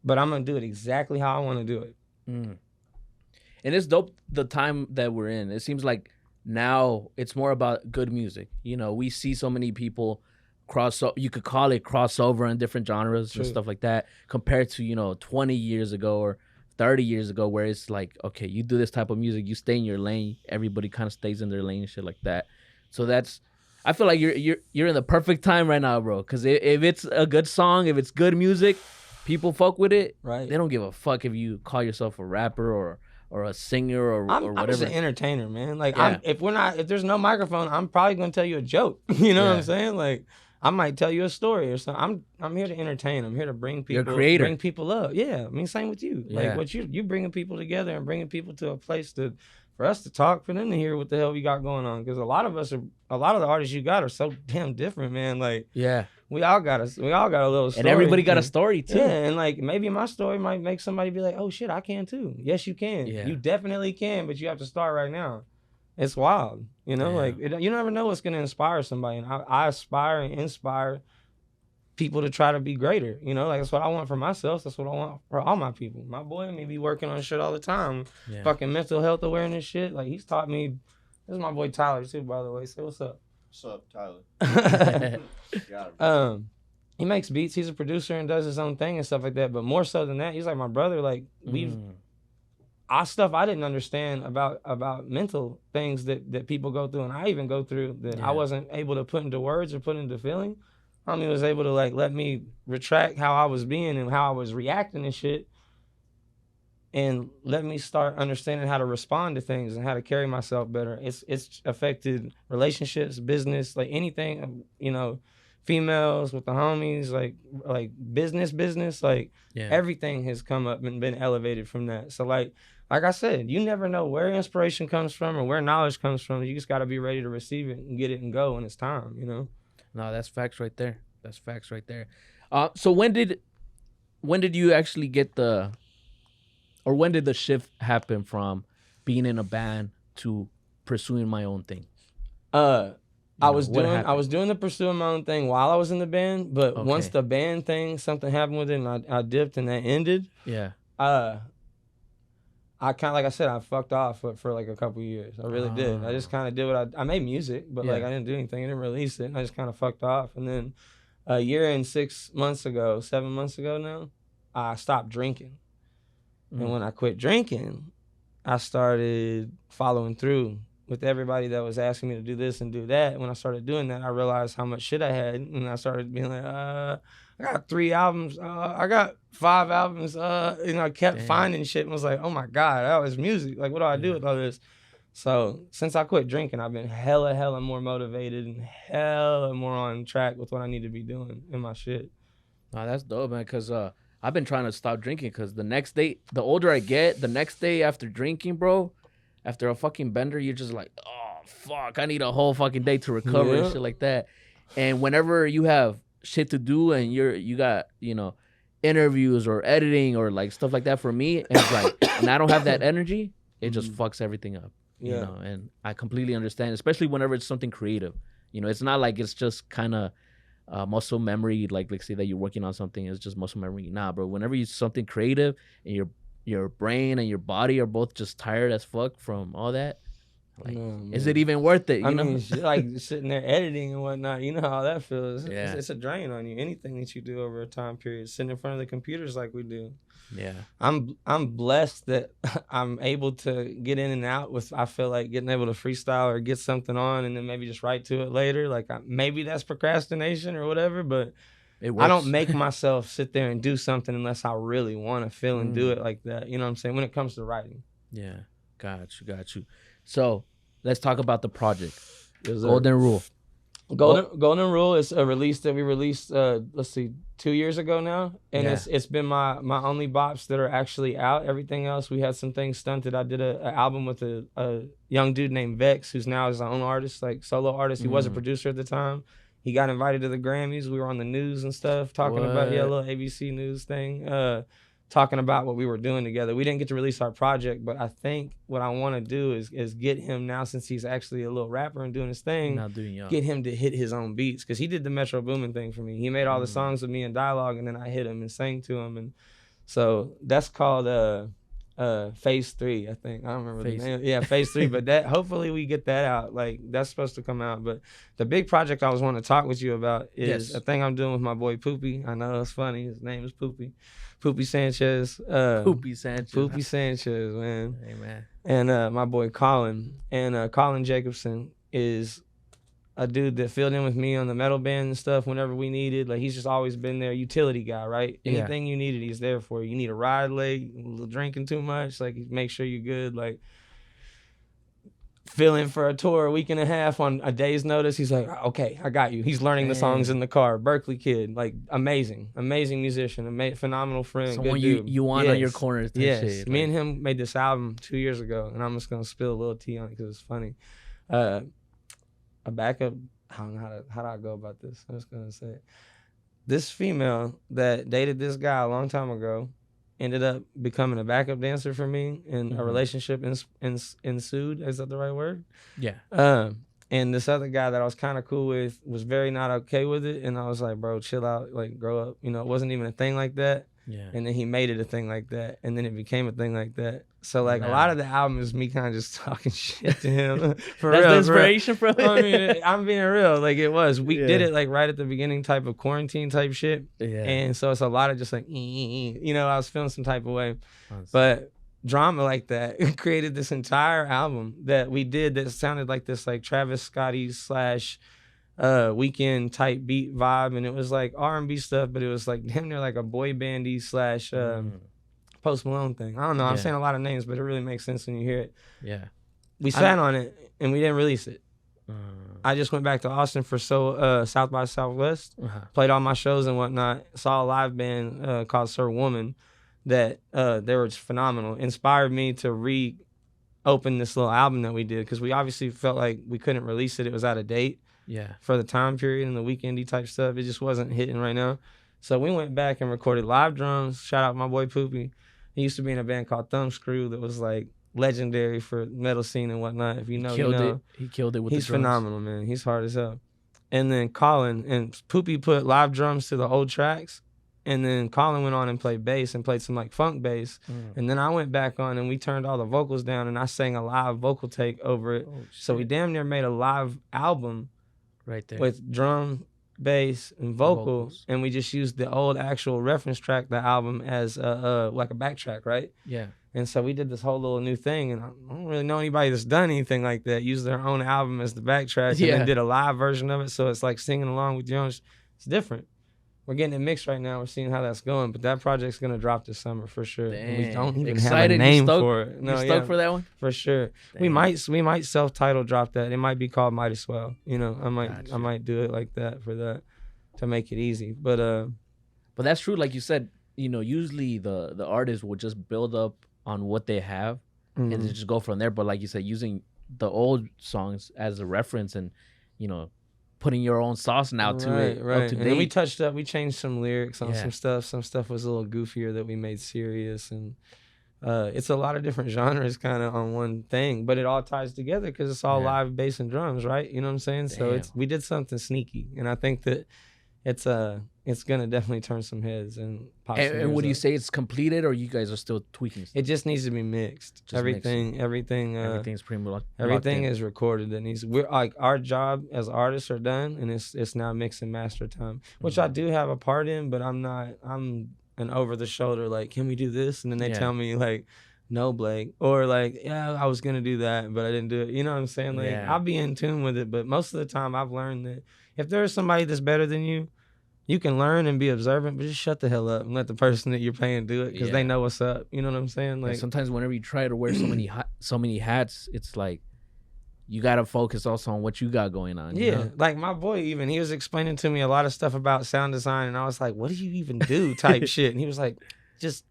But I'm going to do it exactly how I want to do it. And it's dope the time that we're in. It seems like now it's more about good music. You know, we see so many people you could call it crossover in different genres and stuff like that, compared to, you know, 20 years ago or 30 years ago, where it's like, okay, you do this type of music, you stay in your lane, everybody kind of stays in their lane and shit like that. So I feel like you're in the perfect time right now, bro, because if it's a good song, if it's good music, people fuck with it. Right. They don't give a fuck if you call yourself a rapper or a singer or whatever. I'm just an entertainer, man. Like, if there's no microphone, I'm probably gonna tell you a joke. You know what I'm saying? Like, I might tell you a story or something. I'm here to entertain. I'm here to bring people. You're a creator. Bring people up. Yeah, I mean, same with you. Like, what you bringing people together and bringing people to a place for us to talk, for them to hear what the hell we got going on. Because a lot of the artists you got are so damn different, man. Like, we all got a little story. And everybody got a story too. Yeah, and like, maybe my story might make somebody be like, oh shit, I can too. Yes, you can. Yeah. You definitely can, but you have to start right now. It's wild, you know, like, you never know what's going to inspire somebody. And I aspire and inspire people to try to be greater. You know, like that's what I want for myself. That's what I want for all my people. My boy may be working on shit all the time. Yeah. Fucking mental health awareness shit. Like he's taught me. This is my boy Tyler too, by the way. Say what's up. What's up, Tyler? He makes beats. He's a producer and does his own thing and stuff like that. But more so than that, he's like my brother. Like stuff I didn't understand about mental things that people go through, and I even go through that I wasn't able to put into words or put into feeling. Homie was able to like let me retract how I was being and how I was reacting and shit, and let me start understanding how to respond to things and how to carry myself better. It's affected relationships, business, like anything, you know, females with the homies, like business, like everything has come up and been elevated from that. So like I said, you never know where inspiration comes from or where knowledge comes from. You just got to be ready to receive it and get it and go when it's time, you know? No, that's facts right there. That's facts right there. So when did you actually get when did the shift happen from being in a band to pursuing my own thing? I was doing the pursuing my own thing while I was in the band, but once the band thing, something happened with it and I dipped and that ended. Yeah. I kind of, like I said, I fucked off for like a couple years. I really did. I just kind of did what I made music, but like I didn't do anything. I didn't release it. And I just kind of fucked off. And then a year and 7 months ago now, I stopped drinking. And when I quit drinking, I started following through with everybody that was asking me to do this and do that. When I started doing that, I realized how much shit I had. And I started being like, I got 3 albums. I got 5 albums. I kept finding shit and was like, oh my God, that was music. Like, what do I do with all this? So since I quit drinking, I've been hella more motivated and hella more on track with what I need to be doing in my shit. Oh, that's dope, man, because I've been trying to stop drinking because the next day, the older I get, the next day after drinking, bro, after a fucking bender, you're just like, oh, fuck, I need a whole fucking day to recover and shit like that. And whenever you have shit to do and you got, you know, interviews or editing or like stuff like that for me, and it's like, and I don't have that energy, it just fucks everything up. You know, and I completely understand, especially whenever it's something creative. You know, it's not like it's just kind of muscle memory, like say that you're working on something, it's just muscle memory. Nah, bro, whenever you something creative and your brain and your body are both just tired as fuck from all that, like, is it even worth it? You know? Mean, like sitting there editing and whatnot, you know how that feels. It's a drain on you. Anything that you do over a time period, sitting in front of the computers like we do. Yeah, I'm blessed that I'm able to get in and out with. I feel like getting able to freestyle or get something on and then maybe just write to it later. Like maybe that's procrastination or whatever, but I don't make myself sit there and do something unless I really want to feel and do it like that. You know what I'm saying? When it comes to writing. Yeah, got you. So let's talk about the project. Golden Rule. Golden Rule is a release that we released, 2 years ago now. And it's been my only bops that are actually out. Everything else, we had some things stunted. I did an album with a young dude named Vex, who's now his own artist, like solo artist. He was a producer at the time. He got invited to the Grammys. We were on the news and stuff, talking about a little ABC News thing. Talking about what we were doing together. We didn't get to release our project, but I think what I want to do is get him now, since he's actually a little rapper and doing his thing, get him to hit his own beats, because he did the Metro Boomin thing for me. He made all the songs with me in dialogue, and then I hit him and sang to him. And so that's called Phase 3, I think. I don't remember the name. Yeah, Phase 3, but that hopefully we get that out. Like, that's supposed to come out. But the big project I was wanting to talk with you about is a thing I'm doing with my boy Poopy. I know it's funny. His name is Poopy. Poopy Sanchez. Poopy Sanchez, man. Hey, man. And my boy Colin. And Colin Jacobson is a dude that filled in with me on the metal band and stuff whenever we needed. Like, he's just always been there. Utility guy, right? Anything you needed, he's there for you. You need a ride late, drinking too much, like, make sure you're good. Like, fill in for a tour a week and a half on a day's notice. He's like, okay, I got you. He's learning the songs in the car. Berkeley kid, like, amazing musician, phenomenal friend. Someone good dude. you want on your corner. Yes, me and him made this album 2 years ago, and I'm just gonna spill a little tea on it because it's funny. A backup. I don't know how do I go about this. I'm just gonna say it. This female that dated this guy a long time ago ended up becoming a backup dancer for me, and a relationship ensued. Is that the right word? Yeah. And this other guy that I was kind of cool with was very not okay with it. And I was like, bro, chill out, like grow up. You know, it wasn't even a thing like that. Yeah. And then he made it a thing like that. And then it became a thing like that. So like a lot of the album is me kind of just talking shit to him. For That's real, the inspiration from it. I mean, I'm being real. Like it was. We did it like right at the beginning type of quarantine type shit. Yeah. And so it's a lot of just like, you know, I was feeling some type of way. But drama like that created this entire album that we did that sounded like this like Travis Scotty / Weekend type beat vibe, and it was like R&B stuff, but it was like damn near like a boy bandy / Post Malone thing. I don't know. I'm saying a lot of names, but it really makes sense when you hear it. Yeah. We sat on it and we didn't release it. I just went back to Austin for South by Southwest, played all my shows and whatnot. Saw a live band called Sir Woman that they were just phenomenal. Inspired me to reopen this little album that we did because we obviously felt like we couldn't release it. It was out of date. Yeah. For the time period and the weekendy type stuff, it just wasn't hitting right now. So we went back and recorded live drums. Shout out my boy Poopy. He used to be in a band called Thumbscrew that was like legendary for metal scene and whatnot. If you know, you know. He killed it with He's the drums. phenomenal, man. He's hard as hell. And then Colin and Poopy put live drums to the old tracks. And then Colin went on and played bass and played some like funk bass. And then I went back on and we turned all the vocals down and I sang a live vocal take over it. So we damn near made a live album right there with drum, bass, and vocals. And we just used the old actual reference track, the album, as like a backtrack, right? Yeah. And so we did this whole little new thing, and I don't really know anybody that's done anything like that. Used their own album as the backtrack, and then did a live version of it. So it's like singing along with your own. It's different. We're getting it mixed right now. We're seeing how that's going, but that project's gonna drop this summer for sure. And we don't even have a name for it. No, you stoked for that one? For sure. Damn. We might self-title drop that. It might be called Midas. You know, I might do it like that for that to make it easy. But that's true. Like you said, you know, usually the artist will just build up on what they have and then just go from there. But like you said, using the old songs as a reference and, you know, putting your own sauce now to it. Right. Up to and date. then we touched up, we changed some lyrics on some stuff. Some stuff was a little goofier that we made serious. And it's a lot of different genres kind of on one thing, but it all ties together because it's all live bass and drums, right? You know what I'm saying? Damn. So we did something sneaky. And I think that it's gonna definitely turn some heads and pop. And would you say it's completed, or you guys are still tweaking stuff? It just needs to be mixed. Everything's pretty much everything is recorded. That we're like our job as artists are done, and it's now mix and master time, which I do have a part in, but I'm an over the shoulder like, can we do this? And then they tell me like, no, Blake, or like, yeah, I was gonna do that, but I didn't do it. You know what I'm saying? Like I'll be in tune with it, but most of the time I've learned that if there's somebody that's better than you, you can learn and be observant, but just shut the hell up and let the person that you're paying do it because they know what's up. You know what I'm saying? Like sometimes whenever you try to wear so many hats, it's like you gotta focus also on what you got going on. You know? Like my boy he was explaining to me a lot of stuff about sound design, and I was like, "What do you even do?" type shit, and he was like, "Just."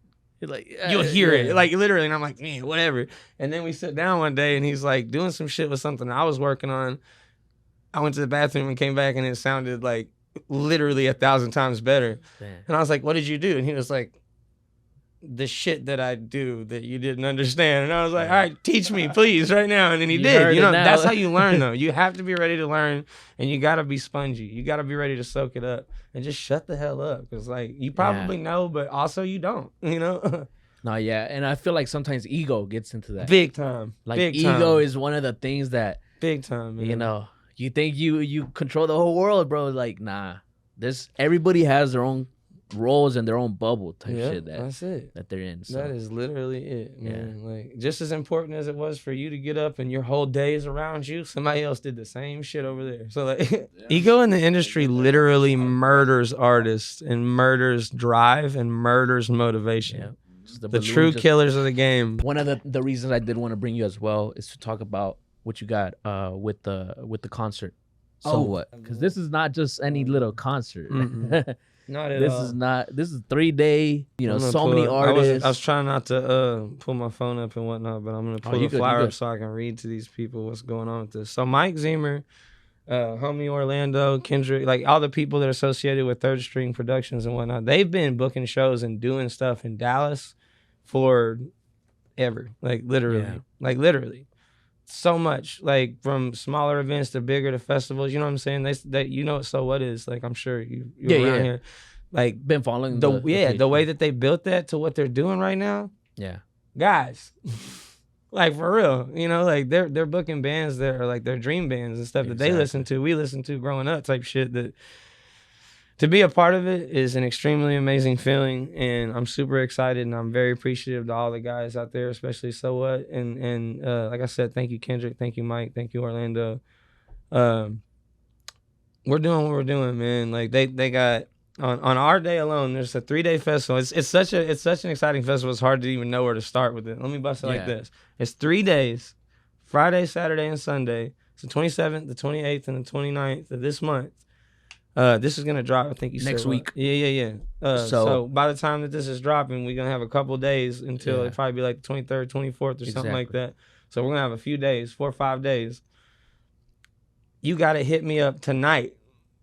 Like you'll hear it, like literally, and I'm like, man, whatever. And then we sit down one day, and he's like doing some shit with something I was working on. I went to the bathroom and came back, and it sounded like literally 1,000 times better. Damn. And I was like, what did you do? And he was like, the shit that I do that you didn't understand. And I was like, all right, teach me, please, right now. And then he did. You know, that's how you learn, though. You have to be ready to learn, and you got to be spongy. You got to be ready to soak it up and just shut the hell up. Because, like, you probably know, but also you don't, you know? No, yeah. And I feel like sometimes ego gets into that. Big time. Like, ego is one of the things that... Big time, man. You know, you think you control the whole world, bro. Like, nah. Everybody has their own roles and their own bubble type shit that they're in. So. That is literally it, man. Like, just as important as it was for you to get up and your whole day is around you, somebody else did the same shit over there. So like ego in the industry literally murders artists and murders drive and murders motivation. Yeah. The true killers of the game. One of the reasons I did want to bring you as well is to talk about what you got with the concert. So what? Because this is not just any little concert. Not at all. This is 3-day, you know, so many artists. I was trying not to pull my phone up and whatnot, but I'm going to pull the flyer up so I can read to these people what's going on with this. So Mike Zemer, Homie Orlando, Kendrick, like all the people that are associated with Third String Productions and whatnot, they've been booking shows and doing stuff in Dallas for ever. Like literally. so much, like from smaller events to bigger to festivals. You know what I'm saying? They you know what So What is, like, I'm sure you're around here. Like, been following the way that they built that to what they're doing right now. Yeah, guys, like for real, you know, like they're booking bands that are like their dream bands and stuff that they listen to, we listen to growing up, type shit. That to be a part of it is an extremely amazing feeling, and I'm super excited, and I'm very appreciative to all the guys out there, especially So What, and like I said, thank you Kendrick, thank you Mike, thank you Orlando. We're doing what we're doing, man. Like they got on our day alone, there's a 3-day festival. It's such an exciting festival. It's hard to even know where to start with it. Let me bust it like this. It's 3 days, Friday, Saturday, and Sunday. It's the 27th, the 28th, and the 29th of this month. This is gonna drop, I think you said next week. Yeah. So by the time that this is dropping, we're gonna have a couple days until it'll probably be like the 23rd, 24th or something like that. So we're gonna have a few days, 4 or 5 days. You gotta hit me up tonight,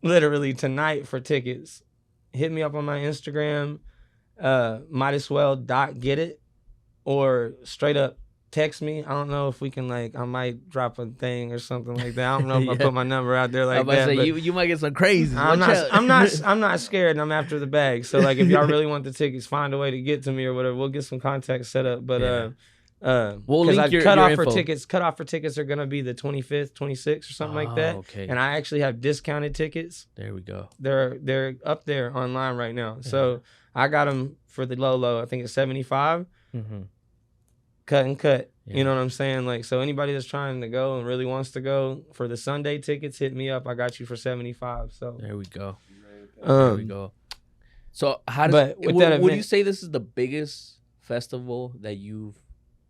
literally tonight, for tickets. Hit me up on my Instagram, midaswell.getit, or straight up text me. I don't know if we can, like, I might drop a thing or something like that. I don't know if I put my number out there like that. Say, you might get some crazy. I'm not scared, and I'm after the bag. So like, if y'all really want the tickets, find a way to get to me or whatever. We'll get some contacts set up. But we'll link your cutoff info. for tickets are gonna be the 25th, 26th or something like that. Okay. And I actually have discounted tickets. There we go. They're up there online right now. So I got them for the low. I think it's 75. Mm-hmm. Cut. You know what I'm saying? Like, so anybody that's trying to go and really wants to go for the Sunday tickets, hit me up. I got you for 75. So there we go. There we go. So how does would you say this is the biggest festival that you've?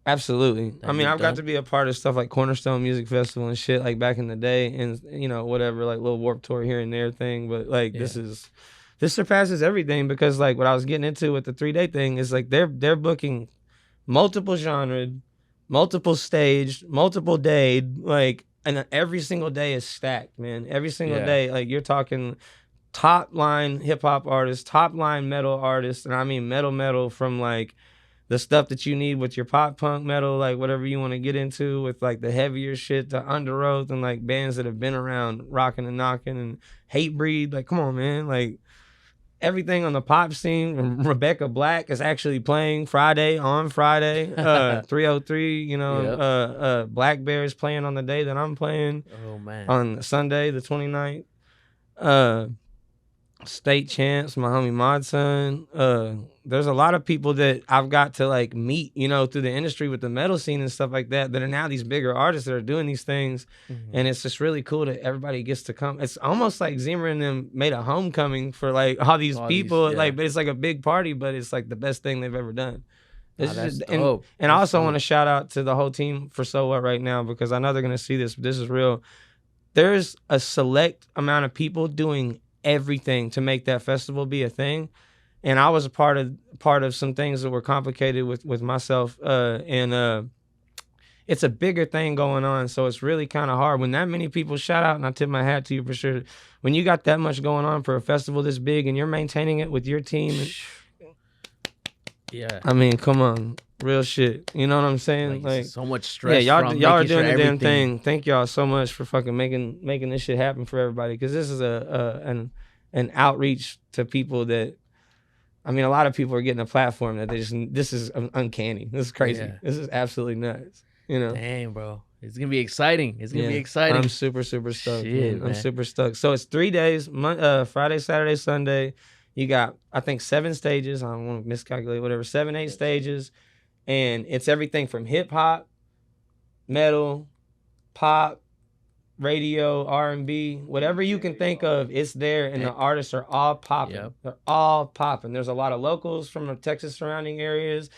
Absolutely. I mean, I've got to be a part of stuff like Cornerstone Music Festival and shit, like back in the day, and you know, whatever, like little Warped Tour here and there thing. But like, this surpasses everything, because like what I was getting into with the 3-day thing is like they're booking multiple genre, multiple stage, multiple day, like, and every single day is stacked, man. Every single day, like, you're talking top line hip hop artists, top line metal artists, and I mean metal from like the stuff that you need with your pop punk metal, like whatever you want to get into, with like the heavier shit, to Under Oath, and like bands that have been around rocking and knocking, and Hatebreed. Like, come on, man. Like, everything on the pop scene. Rebecca Black is actually playing on Friday. 303, you know, Black Bear is playing on the day that I'm playing. Oh, man. On Sunday, the 29th. State Chance, my homie Modson. There's a lot of people that I've got to like meet, you know, through the industry with the metal scene and stuff like that are now these bigger artists that are doing these things. Mm-hmm. And it's just really cool that everybody gets to come. It's almost like Zimmer and them made a homecoming for like all these people. Like, but it's like a big party, but it's like the best thing they've ever done. It's just, and I also want to shout out to the whole team for So What right now, because I know they're going to see this, but this is real. There's a select amount of people doing everything to make that festival be a thing, and I was a part of some things that were complicated with myself, and it's a bigger thing going on, so it's really kind of hard when that many people. Shout out, and I tip my hat to you for sure, when you got that much going on for a festival this big and you're maintaining it with your team. I mean, come on, real shit. You know what I'm saying? Like so much stress. Yeah, y'all are doing the damn thing. Thank y'all so much for fucking making this shit happen for everybody, because this is an outreach to people that, I mean, a lot of people are getting a platform that this is uncanny. This is crazy. Yeah. This is absolutely nuts. You know? Dang, bro. It's going to be exciting. It's going to be exciting. I'm super, super stoked. Shit, man. I'm super stoked. So it's 3 days, Friday, Saturday, Sunday. You got, I think, 7 stages. I don't want to miscalculate, whatever. 7, 8 stages. And it's everything from hip hop, metal, pop, radio, R&B, whatever you can think of, it's there, and the artists are all popping. Yep. They're all popping. There's a lot of locals from the Texas surrounding areas.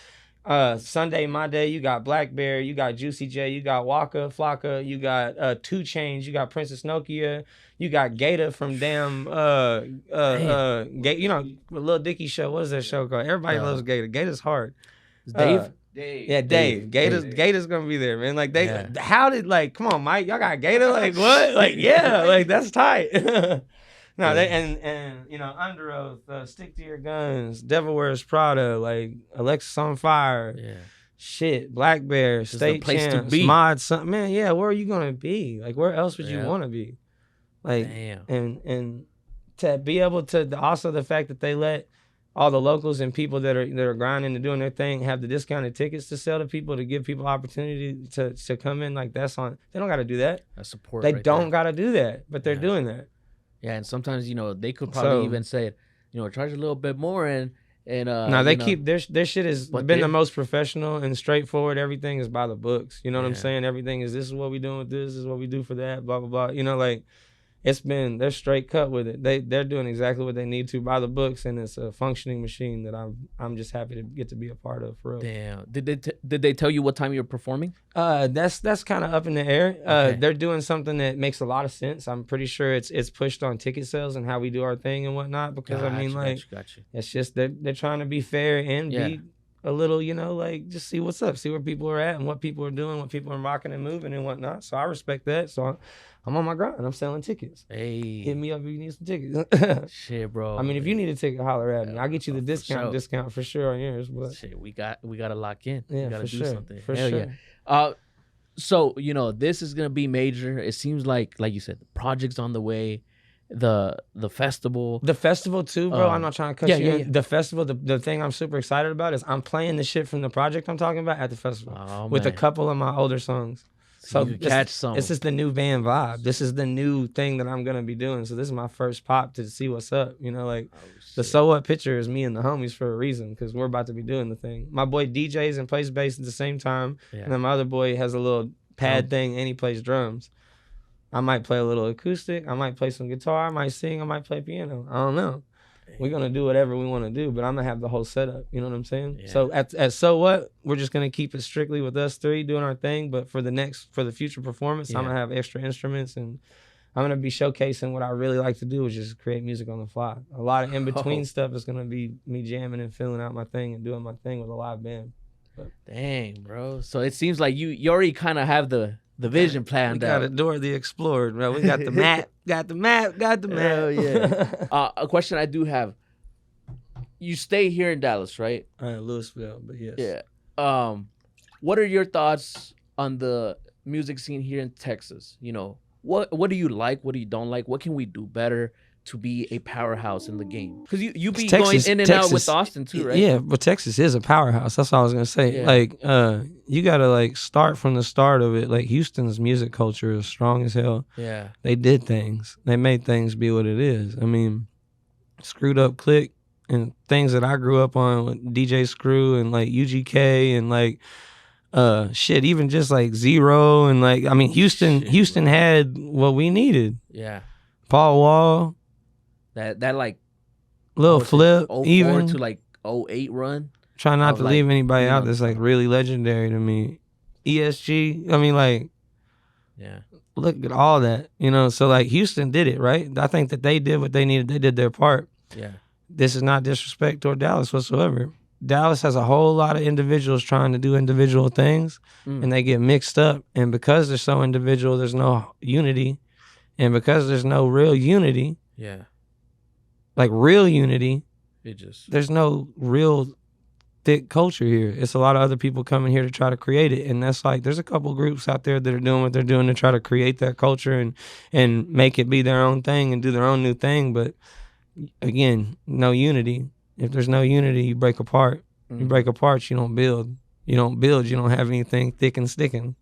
Sunday, my day, you got Black Bear, you got Juicy J, you got Waka Flocka, you got 2 Chainz, you got Princess Nokia, you got Gator from damn you know, Lil Dicky show. What is that show called? Everybody loves Gator. Gator's hard. It's Dave. Yeah, Dave. Gator's gonna be there, man. Like how did, like, come on, Mike, y'all got Gator? Like, what? Like, yeah, like, that's tight. No, they and you know, Under Oath, Stick to Your Guns, Devil Wears Prada, like Alexis on Fire. Yeah. shit, Black Bear, This is the State place to Champs, be. Mod, something. Man, yeah, where are you gonna be? Like, where else would you want to be? Like, damn. and to be able to also the fact that they let all the locals and people that are grinding and doing their thing have the discounted tickets to sell to people, to give people opportunity to come in. Like, that's on. They don't got to do that. That's support. They right don't there. got to do that, but they're doing that. Yeah, and sometimes they could probably even say, charge a little bit more and no, they keep their shit has been the most professional and straightforward. Everything is by the books. You know what I'm saying? Everything is, this is what we doing with this is what we do for that. Blah blah blah. You know, like. They're straight cut with it. They're doing exactly what they need to by the books, and it's a functioning machine that I'm just happy to get to be a part of, for real. Damn. Did they tell you what time you're performing? That's kind of up in the air. Okay. They're doing something that makes a lot of sense. I'm pretty sure it's pushed on ticket sales and how we do our thing and whatnot. Because Gotcha. it's just they're trying to be fair and be a little, like, just see what's up, see where people are at and what people are doing, what people are rocking and moving and whatnot. So I respect that. So I'm on my grind. I'm selling tickets. Hey, hit me up if you need some tickets. Shit, bro. I mean, if you need a ticket, holler at me. I'll get you the discount for sure on yours. But shit, we got to lock in. Yeah, we got to do something. For Hell sure. Yeah. So this is gonna be major. It seems like you said, the project's on the way. The festival. The festival too, bro. I'm not trying to cut you in. Yeah. The festival, the thing I'm super excited about is I'm playing the shit from the project I'm talking about at the festival with a couple of my older songs. So you can catch some. This is the new band vibe. This is the new thing that I'm gonna be doing. So this is my first pop to see what's up. The So What picture is me and the homies for a reason, because we're about to be doing the thing. My boy DJs and plays bass at the same time, and then my other boy has a little pad thing and he plays drums. I might play a little acoustic. I might play some guitar. I might sing. I might play piano. I don't know. We're going to do whatever we want to do, but I'm going to have the whole setup. You know what I'm saying? Yeah. So at So What, we're just going to keep it strictly with us three doing our thing. But for the future performance, I'm going to have extra instruments, and I'm going to be showcasing what I really like to do, which is create music on the fly. A lot of in-between stuff is going to be me jamming and filling out my thing and doing my thing with a live band. But, dang, bro. So it seems like you already kind of have the vision planned out. We got Dora the Explorer, bro. We got the map. Got the map. Hell yeah. A question I do have. You stay here in Dallas, right? Louisville, but yes. Yeah. What are your thoughts on the music scene here in Texas? What do you like? What do you don't like? What can we do better to be a powerhouse in the game? Because you be going in and out with Austin too, right? Yeah, but Texas is a powerhouse. That's all I was gonna say. Yeah. Like, you gotta start from the start of it. Like, Houston's music culture is strong as hell. Yeah. They did things. They made things be what it is. I mean, Screwed Up Click and things that I grew up on with DJ Screw and UGK and shit, even just Zero and Houston had what we needed. Yeah. Paul Wall. That Little Flip, 04 even to 08 run. Try not to leave anybody out that's really legendary to me. ESG, yeah. Look at all that, So Houston did it, right? I think that they did what they needed. They did their part. Yeah. This is not disrespect toward Dallas whatsoever. Dallas has a whole lot of individuals trying to do individual things, and they get mixed up. And because they're so individual, there's no unity. And because there's no real unity, real unity, there's no real thick culture here. It's a lot of other people coming here to try to create it. And that's there's a couple groups out there that are doing what they're doing to try to create that culture and make it be their own thing and do their own new thing. But again, no unity. If there's no unity, you break apart. You break apart, you don't build. You don't build, you don't have anything thick and sticking.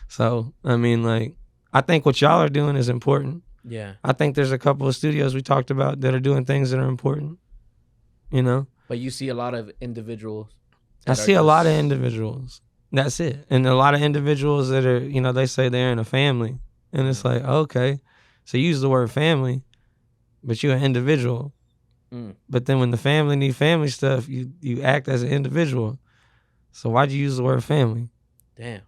So, I think what y'all are doing is important. Yeah. I think there's a couple of studios we talked about that are doing things that are important, But you see a lot of individuals. I see a lot of individuals. That's it. And a lot of individuals that are, they say they're in a family. And it's okay. So you use the word family, but you're an individual. But then when the family need family stuff, you act as an individual. So why'd you use the word family? Damn.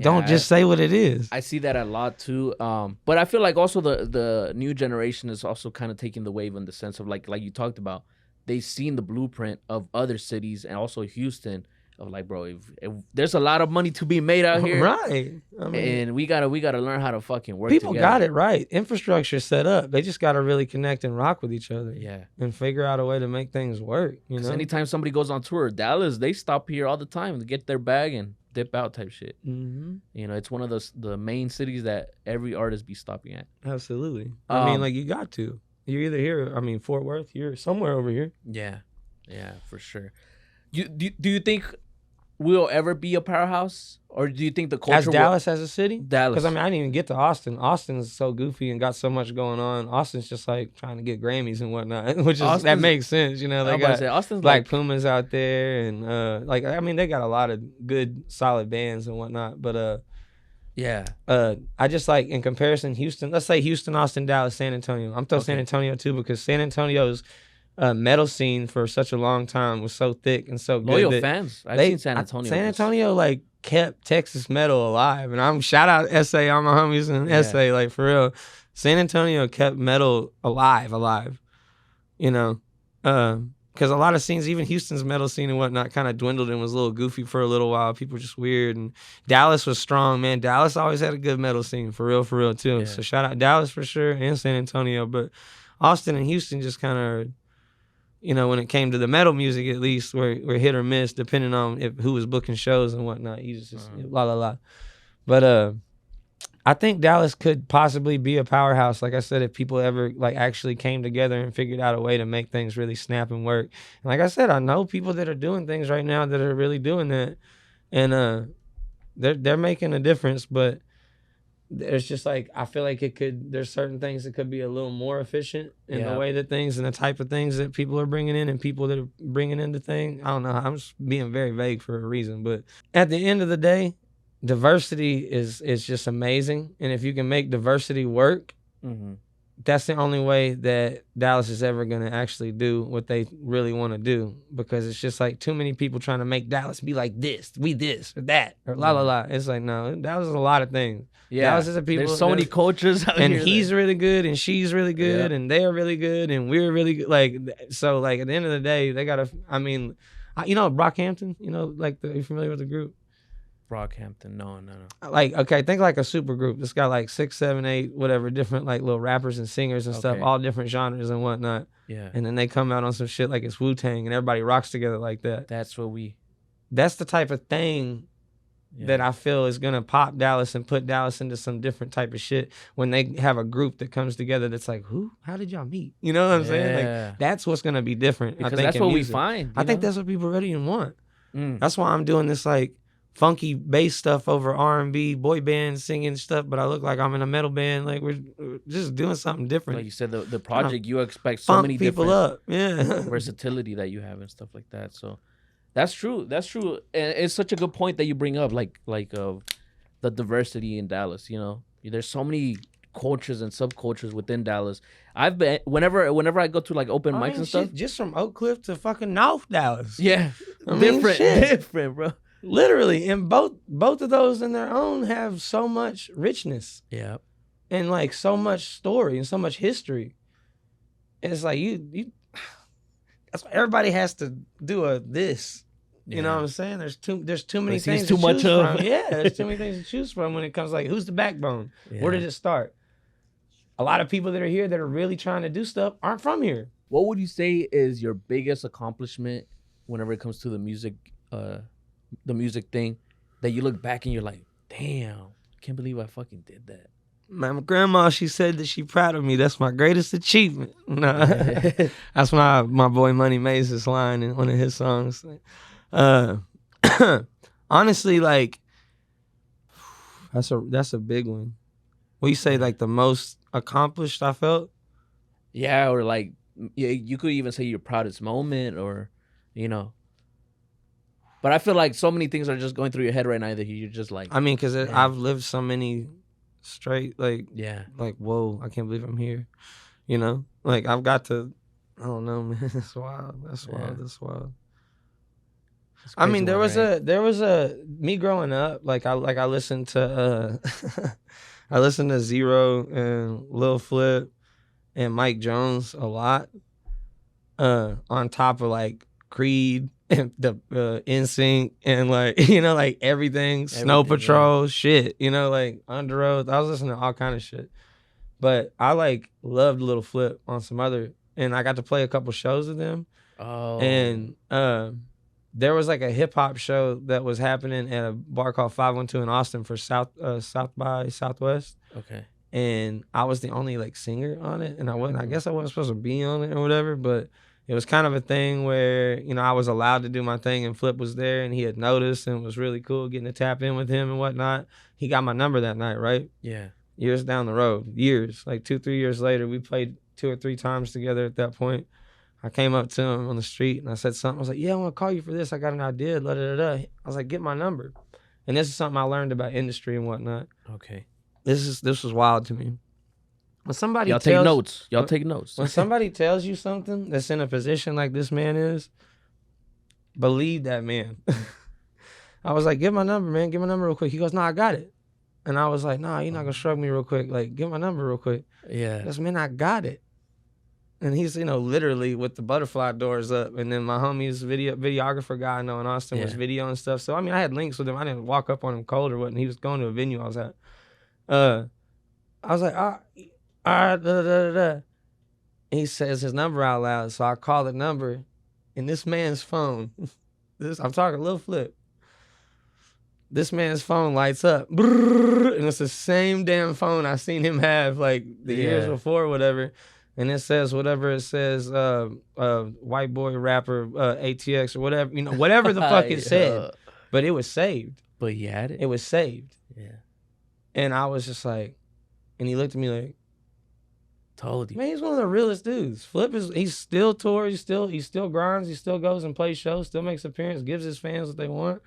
Don't just say what it is. I see that a lot too. But I feel like also the new generation is also kind of taking the wave in the sense of like you talked about. They've seen the blueprint of other cities and also Houston of like, bro, if there's a lot of money to be made out here, right? I mean, and we gotta learn how to fucking work. People together. got it right. Infrastructure set up. They just gotta really connect and rock with each other. Yeah, and figure out a way to make things work. You know, anytime somebody goes on tour, Dallas, they stop here all the time to get their bag and dip out type shit. Mm-hmm. You know, it's one of the main cities that every artist be stopping at. Absolutely. I mean, like, you got to. You're either here. I mean, Fort Worth. You're somewhere over here. Yeah, for sure. Do you think we'll ever be a powerhouse, or do you think the culture as Dallas as a city? Dallas, because I mean, I didn't even get to Austin. Austin's so goofy and got so much going on. Austin's just like trying to get Grammys and whatnot, which is that makes sense. You know, they got Austin's Black like Pumas out there, and like I mean, they got a lot of good, solid bands and whatnot. But I just like in comparison, Houston. Let's say Houston, Austin, Dallas, San Antonio. I'm throwing San Antonio too because San Antonio's metal scene for such a long time was so thick and so good. Loyal fans. I've seen San Antonio. San Antonio like kept Texas metal alive, and I'm shout out SA, all my homies in SA, like for real. San Antonio kept metal alive. You know, because a lot of scenes, even Houston's metal scene and whatnot, kind of dwindled and was a little goofy for a little while. People were just weird, and Dallas was strong, man. Dallas always had a good metal scene, for real too. Yeah. So shout out Dallas for sure and San Antonio, but Austin and Houston just kind of, you know, when it came to the metal music, at least, were hit or miss, depending on who was booking shows and whatnot. You just la. But I think Dallas could possibly be a powerhouse, like I said, if people ever like actually came together and figured out a way to make things really snap and work. And like I said, I know people that are doing things right now that are really doing that, and they're making a difference. But there's just like, I feel like there's certain things that could be a little more efficient in the way that things and the type of things that people are bringing in and people that are bringing into things. I don't know. I'm just being very vague for a reason. But at the end of the day, diversity is just amazing. And if you can make diversity work, that's the only way that Dallas is ever going to actually do what they really want to do, because it's just like too many people trying to make Dallas be like this, we this or that or la. It's like, no, Dallas is a lot of things. Yeah, Dallas is a people. There's so many cultures out and here. He's really good, and she's really good, and they're really good, and we're really good. Like, so like at the end of the day, they gotta. I mean, you know, Brockhampton. You know, like are you familiar with the group? Brockhampton, no. Like, okay, think like a super group. It's got like 6, 7, 8, whatever, different like little rappers and singers and stuff, all different genres and whatnot. Yeah. And then they come out on some shit like it's Wu-Tang and everybody rocks together like that. That's the type of thing that I feel is gonna pop Dallas and put Dallas into some different type of shit when they have a group that comes together that's like, how did y'all meet? You know what I'm saying? Like, that's what's gonna be different. Because I think that's what we find. I think that's what people really want. That's why I'm doing this like funky bass stuff over R&B, boy band singing stuff, but I look like I'm in a metal band. Like we're just doing something different. Like you said, the project, you expect so many people different up, versatility that you have and stuff like that. So that's true. And it's such a good point that you bring up, like the diversity in Dallas. You know, there's so many cultures and subcultures within Dallas. I've been whenever I go to like open mics and stuff, just from Oak Cliff to fucking North Dallas. Yeah, different, bro. Literally, and both of those in their own have so much richness. Yeah. And like so much story and so much history. And it's like you that's why everybody has to do this. You know what I'm saying? There's too many things to choose from. Yeah, there's too many things to choose from when it comes like who's the backbone? Yeah. Where did it start? A lot of people that are here that are really trying to do stuff aren't from here. What would you say is your biggest accomplishment whenever it comes to the music thing, that you look back and you're like, damn, I can't believe I fucking did that? My grandma, she said that she proud of me. That's my greatest achievement. No, that's my boy Money Mays' this line in one of his songs. Honestly, like that's a big one. What you say, like the most accomplished I felt? Yeah, or like you could even say your proudest moment, or you know. But I feel like so many things are just going through your head right now that you're just like... I mean, because I've lived so many straight, like, whoa, I can't believe I'm here. You know? Like, I've got to... I don't know, man. That's wild. That's wild. I mean, there was a... Me growing up, I listened to... I listened to Zero and Lil Flip and Mike Jones a lot. On top of, like, Creed and the NSYNC and like, you know, like everything, Snow Patrol, shit, you know, like Under Oath. I was listening to all kind of shit. But I like loved Little Flip on some other, and I got to play a couple shows with them. Oh. And there was like a hip hop show that was happening at a bar called 512 in Austin for South by Southwest. Okay. And I was the only like singer on it, and I guess I wasn't supposed to be on it or whatever, but it was kind of a thing where, you know, I was allowed to do my thing, and Flip was there, and he had noticed, and it was really cool getting to tap in with him and whatnot. He got my number that night, right? Yeah. Years down the road, like 2-3 years later, we played 2 or 3 times together at that point. I came up to him on the street and I said something. I was like, yeah, I want to call you for this. I got an idea. I was like, get my number. And this is something I learned about industry and whatnot. Okay. This was wild to me. When somebody Y'all take notes. Y'all take notes. When somebody tells you something that's in a position like this man is, believe that man. I was like, give my number, man. Give my number real quick. He goes, no, I got it. And I was like, nah, you're not going to shrug me real quick. Like, give my number real quick. Yeah. That's, man, I got it. And he's, you know, literally with the butterfly doors up. And then my homie's videographer guy I know in Austin was video and stuff. So, I mean, I had links with him. I didn't walk up on him cold or what. He was going to a venue I was at. I was like, all right, And he says his number out loud. So I call the number. And this man's phone, I'm talking Lil Flip. This man's phone lights up. And it's the same damn phone I seen him have like the years before or whatever. And it says whatever it says, white boy rapper, ATX or whatever, you know, whatever the fuck it said. But it was saved. But he had it? It was saved. Yeah. And I was just like, and he looked at me like, told you. man, he's one of the realest dudes. Flip he's still tours, he still grinds, he still goes and plays shows, still makes appearances, gives his fans what they want.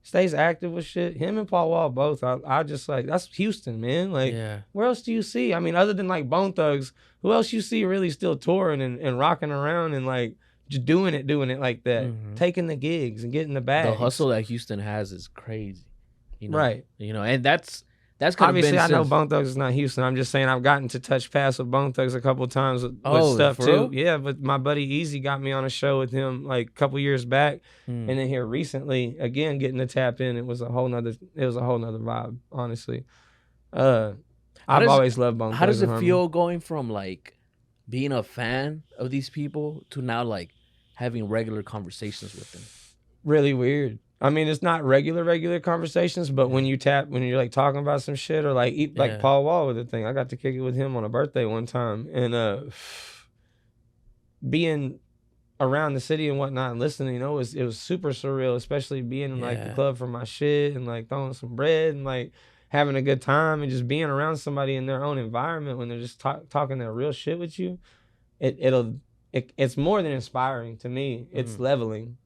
Stays active with shit. Him and Paul Wall both. I just like, that's Houston, man. Like, where else do you see? I mean, other than like Bone Thugs, who else you see really still touring and rocking around and like just doing it like that, taking the gigs and getting the bags. The hustle that Houston has is crazy, you know? Right? You know, and that's kind obviously of I know Bone Thugs is not Houston. I'm just saying I've gotten to touch paths with Bone Thugs a couple of times with stuff too. Real? Yeah, but my buddy Easy got me on a show with him like a couple years back, and then here recently again getting to tap in. It was a whole nother vibe. Honestly, I've always loved Bone Thugs. How does it feel going from like being a fan of these people to now like having regular conversations with them? Really weird. I mean, it's not regular conversations, but when you're like talking about some shit or like like Paul Wall with the thing, I got to kick it with him on a birthday one time, and being around the city and whatnot and listening, you know, it was super surreal, especially being in like the club for my shit and like throwing some bread and like having a good time and just being around somebody in their own environment when they're just talking their real shit with you. It's more than inspiring to me. It's leveling.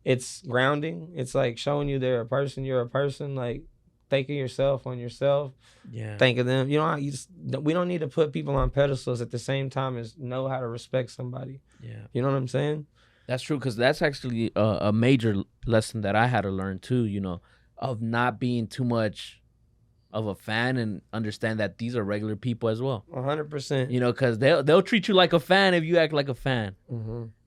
It's grounding. It's like showing you they're a person, you're a person, like thanking yourself on yourself. Yeah. Thanking them. You know, we don't need to put people on pedestals at the same time as know how to respect somebody. Yeah. You know what I'm saying? That's true, because that's actually a major lesson that I had to learn too, you know, of not being too much of a fan and understand that these are regular people as well. 100%. You know, because they'll treat you like a fan if you act like a fan.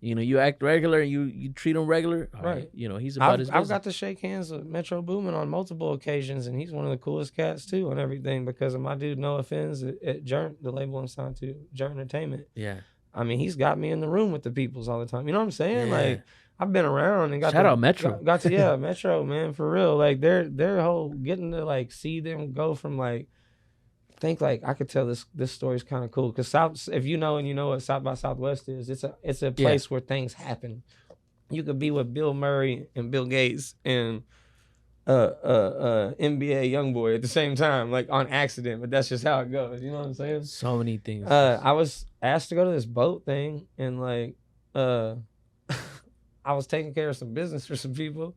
You know, you act regular and you treat them regular. Right. You know, he's about his business. I've got to shake hands with Metro Boomin on multiple occasions, and he's one of the coolest cats too on everything because of my dude Noah Fins at Jern, the label I'm signed to, Jern Entertainment. Yeah. I mean, he's got me in the room with the peoples all the time. You know what I'm saying? Yeah. Like, I've been around and shout out Metro. Got to Metro, man, for real. Like their whole getting to like see them go from like, think like I could tell this story's kind of cool because if you know and you know what South by Southwest is, it's a place where things happen. You could be with Bill Murray and Bill Gates and NBA YoungBoy at the same time, like on accident, but that's just how it goes. You know what I'm saying? So many things. I was asked to go to this boat thing and like I was taking care of some business for some people,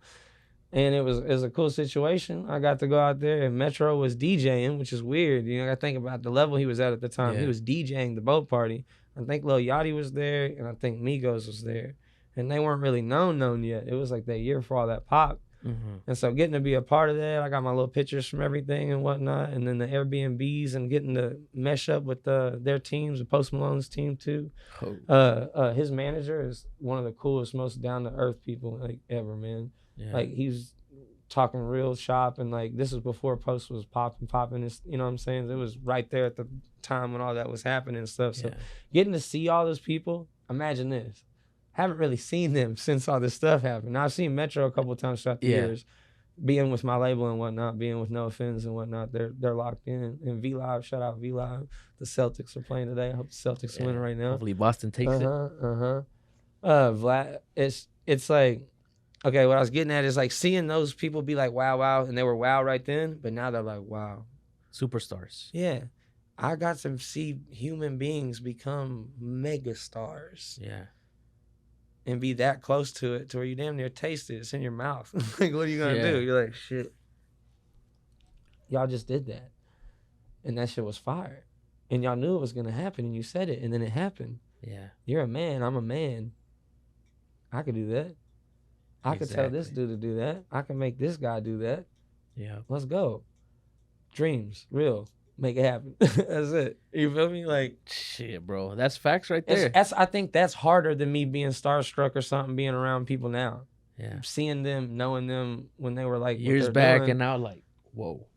and it was a cool situation. I got to go out there, and Metro was DJing, which is weird. You know, I got to think about the level he was at the time. Yeah. He was DJing the boat party. I think Lil Yachty was there, and I think Migos was there, and they weren't really known yet. It was like that year for all that pop. And so getting to be a part of that, I got my little pictures from everything and whatnot, and then the Airbnbs and getting to mesh up with their teams, and Post Malone's team too. His manager is one of the coolest, most down to earth people like ever, man. Yeah. Like he's talking real shop, and like this is before Post was popping. It's, you know what I'm saying? It was right there at the time when all that was happening and stuff. So getting to see all those people, imagine this. Haven't really seen them since all this stuff happened. Now, I've seen Metro a couple of times throughout the years, being with my label and whatnot, being with No Offense and whatnot. They're locked in. And V Live, shout out V Live. The Celtics are playing today. I hope the Celtics are winning right now. Hopefully Boston takes it. Vlad, it's like, okay, what I was getting at is like seeing those people be like wow, and they were wow right then, but now they're like wow, superstars. Yeah, I got to see human beings become mega stars. Yeah. And be that close to it to where you damn near taste it. It's in your mouth. Like, what are you going to do? You're like, shit. Y'all just did that. And that shit was fire. And y'all knew it was going to happen, and you said it, and then it happened. Yeah. You're a man. I'm a man. I could do that. I could tell this dude to do that. I can make this guy do that. Yeah. Let's go. Dreams. Real. Make it happen. That's it. You feel me? Like, shit, bro. That's facts right there. I think that's harder than me being starstruck or something, being around people now. Yeah. Seeing them, knowing them when they were like years back and now like, whoa.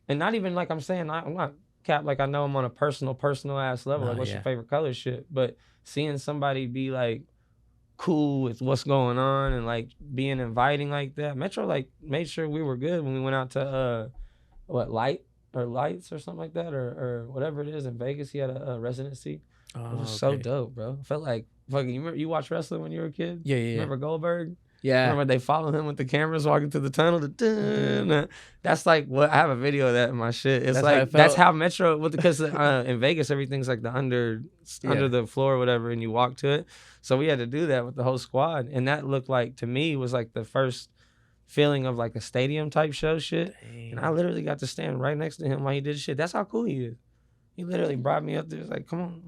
And not even like I'm saying, I'm not cap like I know I'm on a personal ass level. Like, what's your favorite color shit? But seeing somebody be like cool with what's going on and like being inviting like that. Metro like made sure we were good when we went out to Lights or something like that, or whatever it is in Vegas. He had a residency. It was so dope, bro. Felt like fucking. You remember you watched wrestling when you were a kid? Yeah. Remember Goldberg? Yeah. Remember they followed him with the cameras walking through the tunnel? That's like what I have a video of that in my shit. It's like that's how Metro, because in Vegas everything's like the under the floor or whatever, and you walk to it. So we had to do that with the whole squad, and that looked like to me was like the first feeling of like a stadium type show shit. Dang. And I literally got to stand right next to him while he did shit. That's how cool he is. He literally brought me up there. He's like, come on,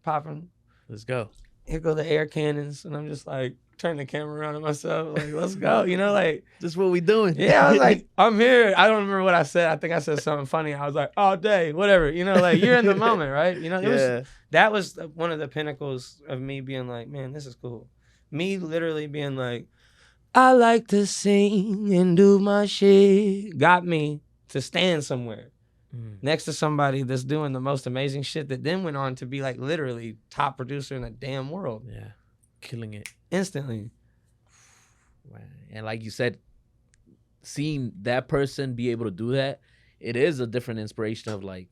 popping. Let's go. Here go the air cannons. And I'm just like, turn the camera around at myself. Like, let's go. You know, like. This is what we doing. Yeah, I was like, I'm here. I don't remember what I said. I think I said something funny. I was like, all day, whatever. You know, like you're in the moment, right? You know, that was one of the pinnacles of me being like, man, this is cool. Me literally being like, I like to sing and do my shit. Got me to stand somewhere next to somebody that's doing the most amazing shit that then went on to be like literally top producer in the damn world. Yeah. Killing it. Instantly. And like you said, seeing that person be able to do that, it is a different inspiration of like,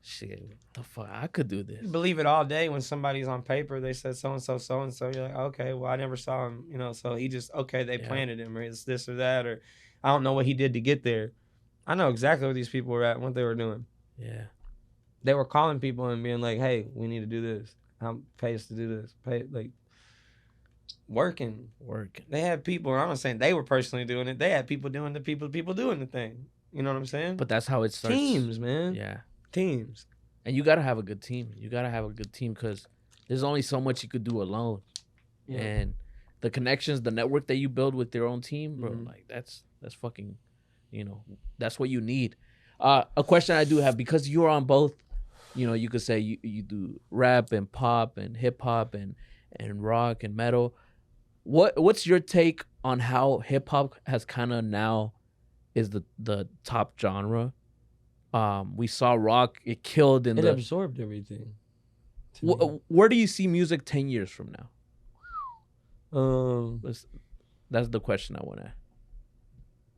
shit, the fuck, I could do this. You believe it all day when somebody's on paper, they said so-and-so, so-and-so. You're like, okay, well, I never saw him, you know, so he just, okay, they planted him, or it's this or that, or I don't know what he did to get there. I know exactly where these people were at, what they were doing. Yeah. They were calling people and being like, hey, we need to do this. I'm paid us to do this. Like, working. They had people, I'm not saying they were personally doing it, they had people doing the people doing the thing. You know what I'm saying? But that's how it starts. Teams, man. Yeah. Teams. And you got to have a good team. You got to have a good team because there's only so much you could do alone. Yeah. And the connections, the network that you build with your own team, bro, like that's fucking, you know, that's what you need. A question I do have, because you're on both, you know, you could say you do rap and pop and hip hop and rock and metal. What's your take on how hip hop has kind of now is the top genre? We saw rock, it killed in it absorbed everything. Where do you see music 10 years from now? That's the question I want to.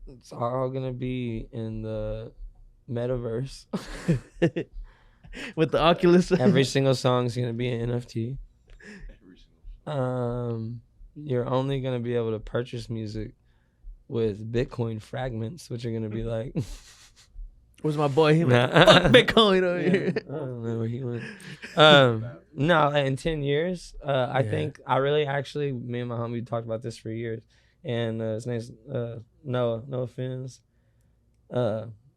It's all gonna be in the metaverse. With the Oculus. Every single song is gonna be an NFT. You're only gonna be able to purchase music with Bitcoin fragments, which are gonna be like. Where's my boy? He like, fuck Bitcoin over here. I don't know where he went. No, in 10 years, I think I really actually, me and my homie talked about this for years. And his name's Noah, no offense.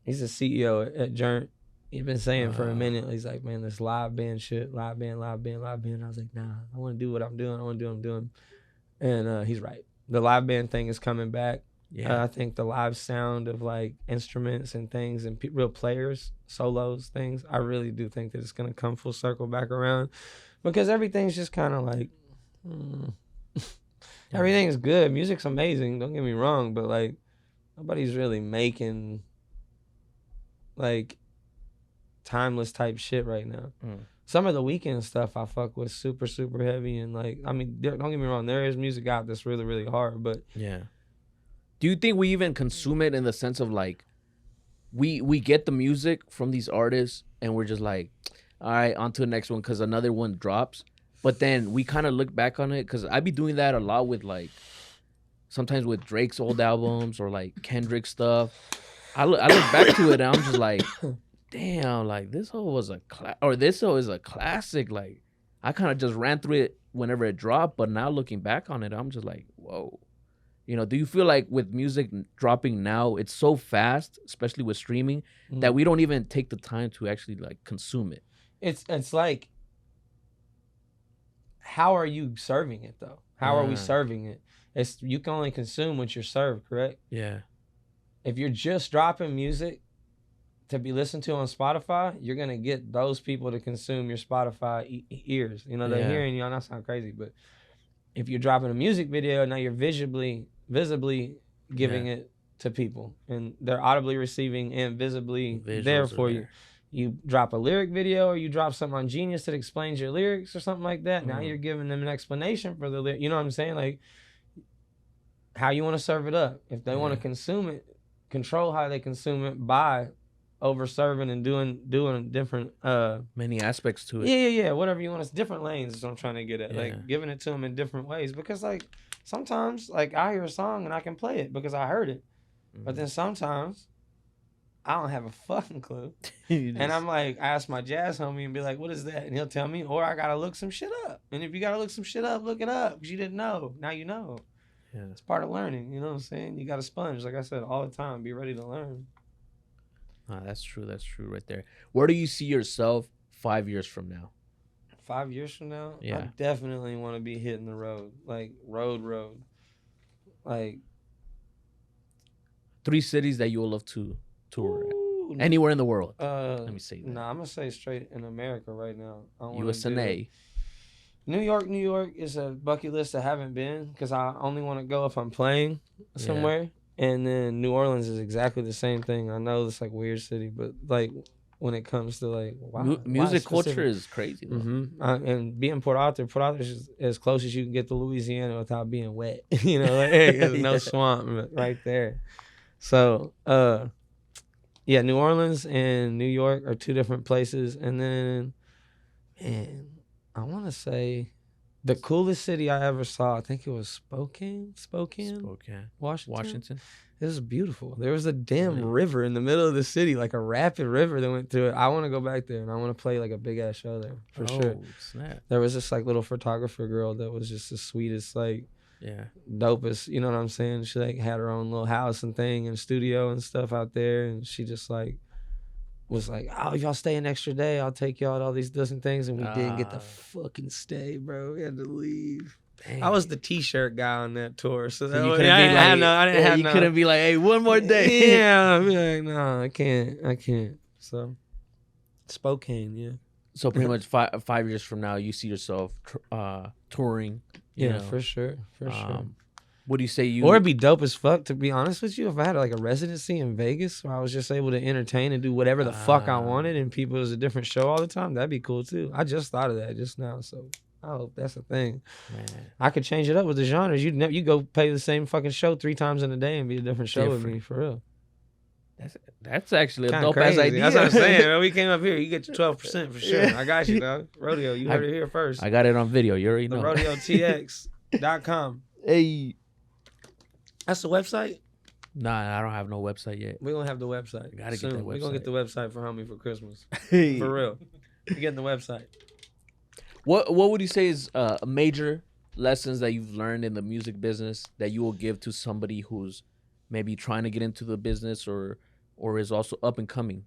He's the CEO at Journey. He's been saying for a minute, he's like, man, this live band shit, live band. I was like, nah, I want to do what I'm doing. I want to do what I'm doing. And he's right. The live band thing is coming back. Yeah, I think the live sound of like instruments and things and real players, solos, things. I really do think that it's gonna come full circle back around, because everything's just kind of like, everything is good. Music's amazing. Don't get me wrong, but like nobody's really making like timeless type shit right now. Some of the weekend stuff I fuck with super heavy, and like, I mean, don't get me wrong, there is music out that's really hard, but yeah. Do you think we even consume it in the sense of like we get the music from these artists and we're just like, all right, on to the next one because another one drops, but then we kind of look back on it, because I be doing that a lot with like sometimes with Drake's old albums or like Kendrick stuff. I look back to it and I'm just like, damn, like this whole was this whole is a classic. Like I kind of just ran through it whenever it dropped, but now looking back on it, I'm just like, whoa. You know, do you feel like with music dropping now, it's so fast, especially with streaming, that we don't even take the time to actually like consume it? It's like, how are you serving it though? How are we serving it? You can only consume what you're served, correct? Yeah. If you're just dropping music to be listened to on Spotify, you're gonna get those people to consume your Spotify ears. You know, they're hearing you. That sound crazy, but if you're dropping a music video, now you're visibly giving it to people, and they're audibly receiving and visibly there for you. You drop a lyric video, or you drop something on Genius that explains your lyrics or something like that. Now you're giving them an explanation for the lyric. You know what I'm saying? Like, how you want to serve it up. If they want to consume it, control how they consume it by over serving and doing different many aspects to it. Yeah, whatever you want. It's different lanes is what I'm trying to get at. Like giving it to them in different ways, because like sometimes like I hear a song and I can play it because I heard it, but then sometimes I don't have a fucking clue. And I'm like, I ask my jazz homie and be like, what is that? And he'll tell me, or I gotta look some shit up. And if you gotta look some shit up, look it up, because you didn't know. Now you know. Yeah. It's part of learning, you know what I'm saying? You gotta sponge, like I said, all the time. Be ready to learn. That's true right there. Where do you see yourself 5 years from now? 5 years from now? Yeah. I definitely want to be hitting the road. Like, road. Like, 3 cities that you will love to tour at. Anywhere in the world. Let me say that. Nah, I'm going to say straight in America right now. USA. New York is a bucket list I haven't been, because I only want to go if I'm playing somewhere. Yeah. And then New Orleans is exactly the same thing. I know it's like weird city, but like when it comes to like music culture is crazy. And being Port Arthur is as close as you can get to Louisiana without being wet. You know, like, there's no swamp right there. So, New Orleans and New York are 2 different places. And then, man, I want to say the coolest city I ever saw, I think it was Spokane, Washington. It was beautiful. There was a damn river in the middle of the city, like a rapid river that went through it. I want to go back there, and I want to play like a big ass show there for sure. Snap. There was this like little photographer girl that was just the sweetest, like dopest. You know what I'm saying? She like had her own little house and thing and studio and stuff out there, and she just like was like, oh, if y'all stay an extra day, I'll take y'all to all these different things. And we didn't get to fucking stay, bro. We had to leave. Dang. I was the t-shirt guy on that tour. So that you couldn't be like, hey, one more day. Yeah, I'd be like, no, I can't. So, Spokane, yeah. So pretty much 5 years from now, you see yourself touring. You know. For sure. What do you say Or it'd be dope as fuck, to be honest with you, if I had like a residency in Vegas where I was just able to entertain and do whatever the fuck I wanted, and people, it was a different show all the time. That'd be cool too. I just thought of that just now, so I hope that's a thing. Man. I could change it up with the genres. You go pay the same fucking show 3 times in a day and be a different show with me, for real. That's actually a dope ass idea. That's what I'm saying. When we came up here, you get your 12% for sure. I got you, dog. Rodeo, you heard it here first. I got it on video. You already know. RodeoTX.com. Hey. That's the website? Nah, I don't have no website yet. We're going to have the website. Gotta get that website. We're going to get the website for homie for Christmas. For real. We're getting the website. What would you say is major lessons that you've learned in the music business that you will give to somebody who's maybe trying to get into the business or is also up and coming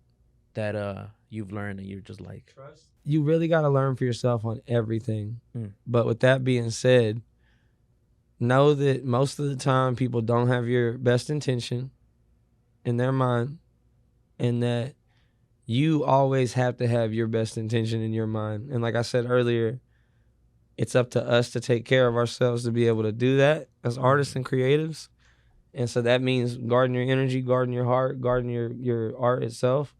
that you've learned and you're just like... Trust. You really got to learn for yourself on everything. But with that being said, know that most of the time people don't have your best intention in their mind, and that you always have to have your best intention in your mind. And like I said earlier, it's up to us to take care of ourselves to be able to do that as artists and creatives. And so that means guarding your energy, guarding your heart, guarding your art itself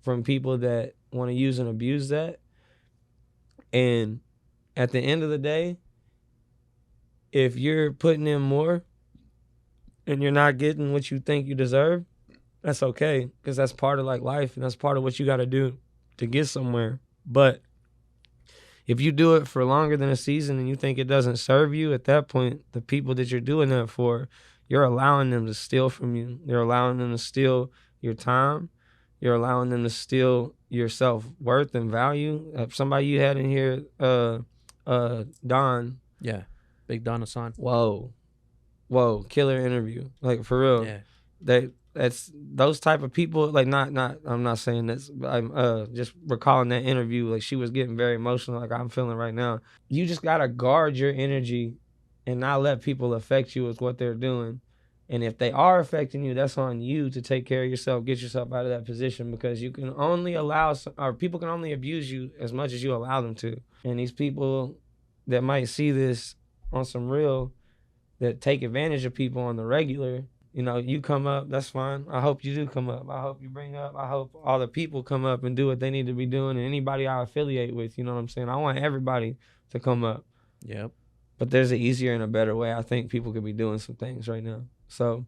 from people that want to use and abuse that. And at the end of the day, if you're putting in more and you're not getting what you think you deserve, that's okay, because that's part of like life, and that's part of what you got to do to get somewhere. But if you do it for longer than a season and you think it doesn't serve you, at that point, the people that you're doing that for, you're allowing them to steal from you. You're allowing them to steal your time. You're allowing them to steal your self-worth and value. Somebody you had in here, Don. Yeah, Big Don Hassan. Whoa, killer interview. Like, for real. Yeah. That's those type of people, like, not I'm not saying this, but I'm just recalling that interview, like she was getting very emotional, like I'm feeling right now. You just gotta guard your energy and not let people affect you with what they're doing. And if they are affecting you, that's on you to take care of yourself, get yourself out of that position, because you can only people can only abuse you as much as you allow them to. And these people that might see this on some real, that take advantage of people on the regular, you know, you come up, that's fine. I hope you do come up. I hope you bring up. I hope all the people come up and do what they need to be doing, and anybody I affiliate with, you know what I'm saying? I want everybody to come up. Yep. But there's an easier and a better way. I think people could be doing some things right now. So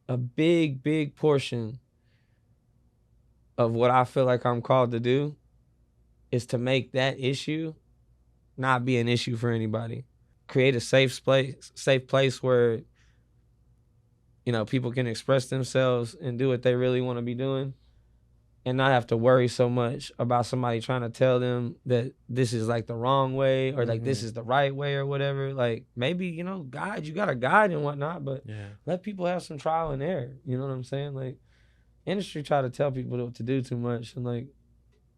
a big portion of what I feel like I'm called to do is to make that issue not be an issue for anybody. Create a safe place where, you know, people can express themselves and do what they really want to be doing, and not have to worry so much about somebody trying to tell them that this is like the wrong way, or like this is the right way, or whatever. Like, maybe, you know, you got a guide and whatnot, but let people have some trial and error. You know what I'm saying? Like, industry try to tell people what to do too much, and like,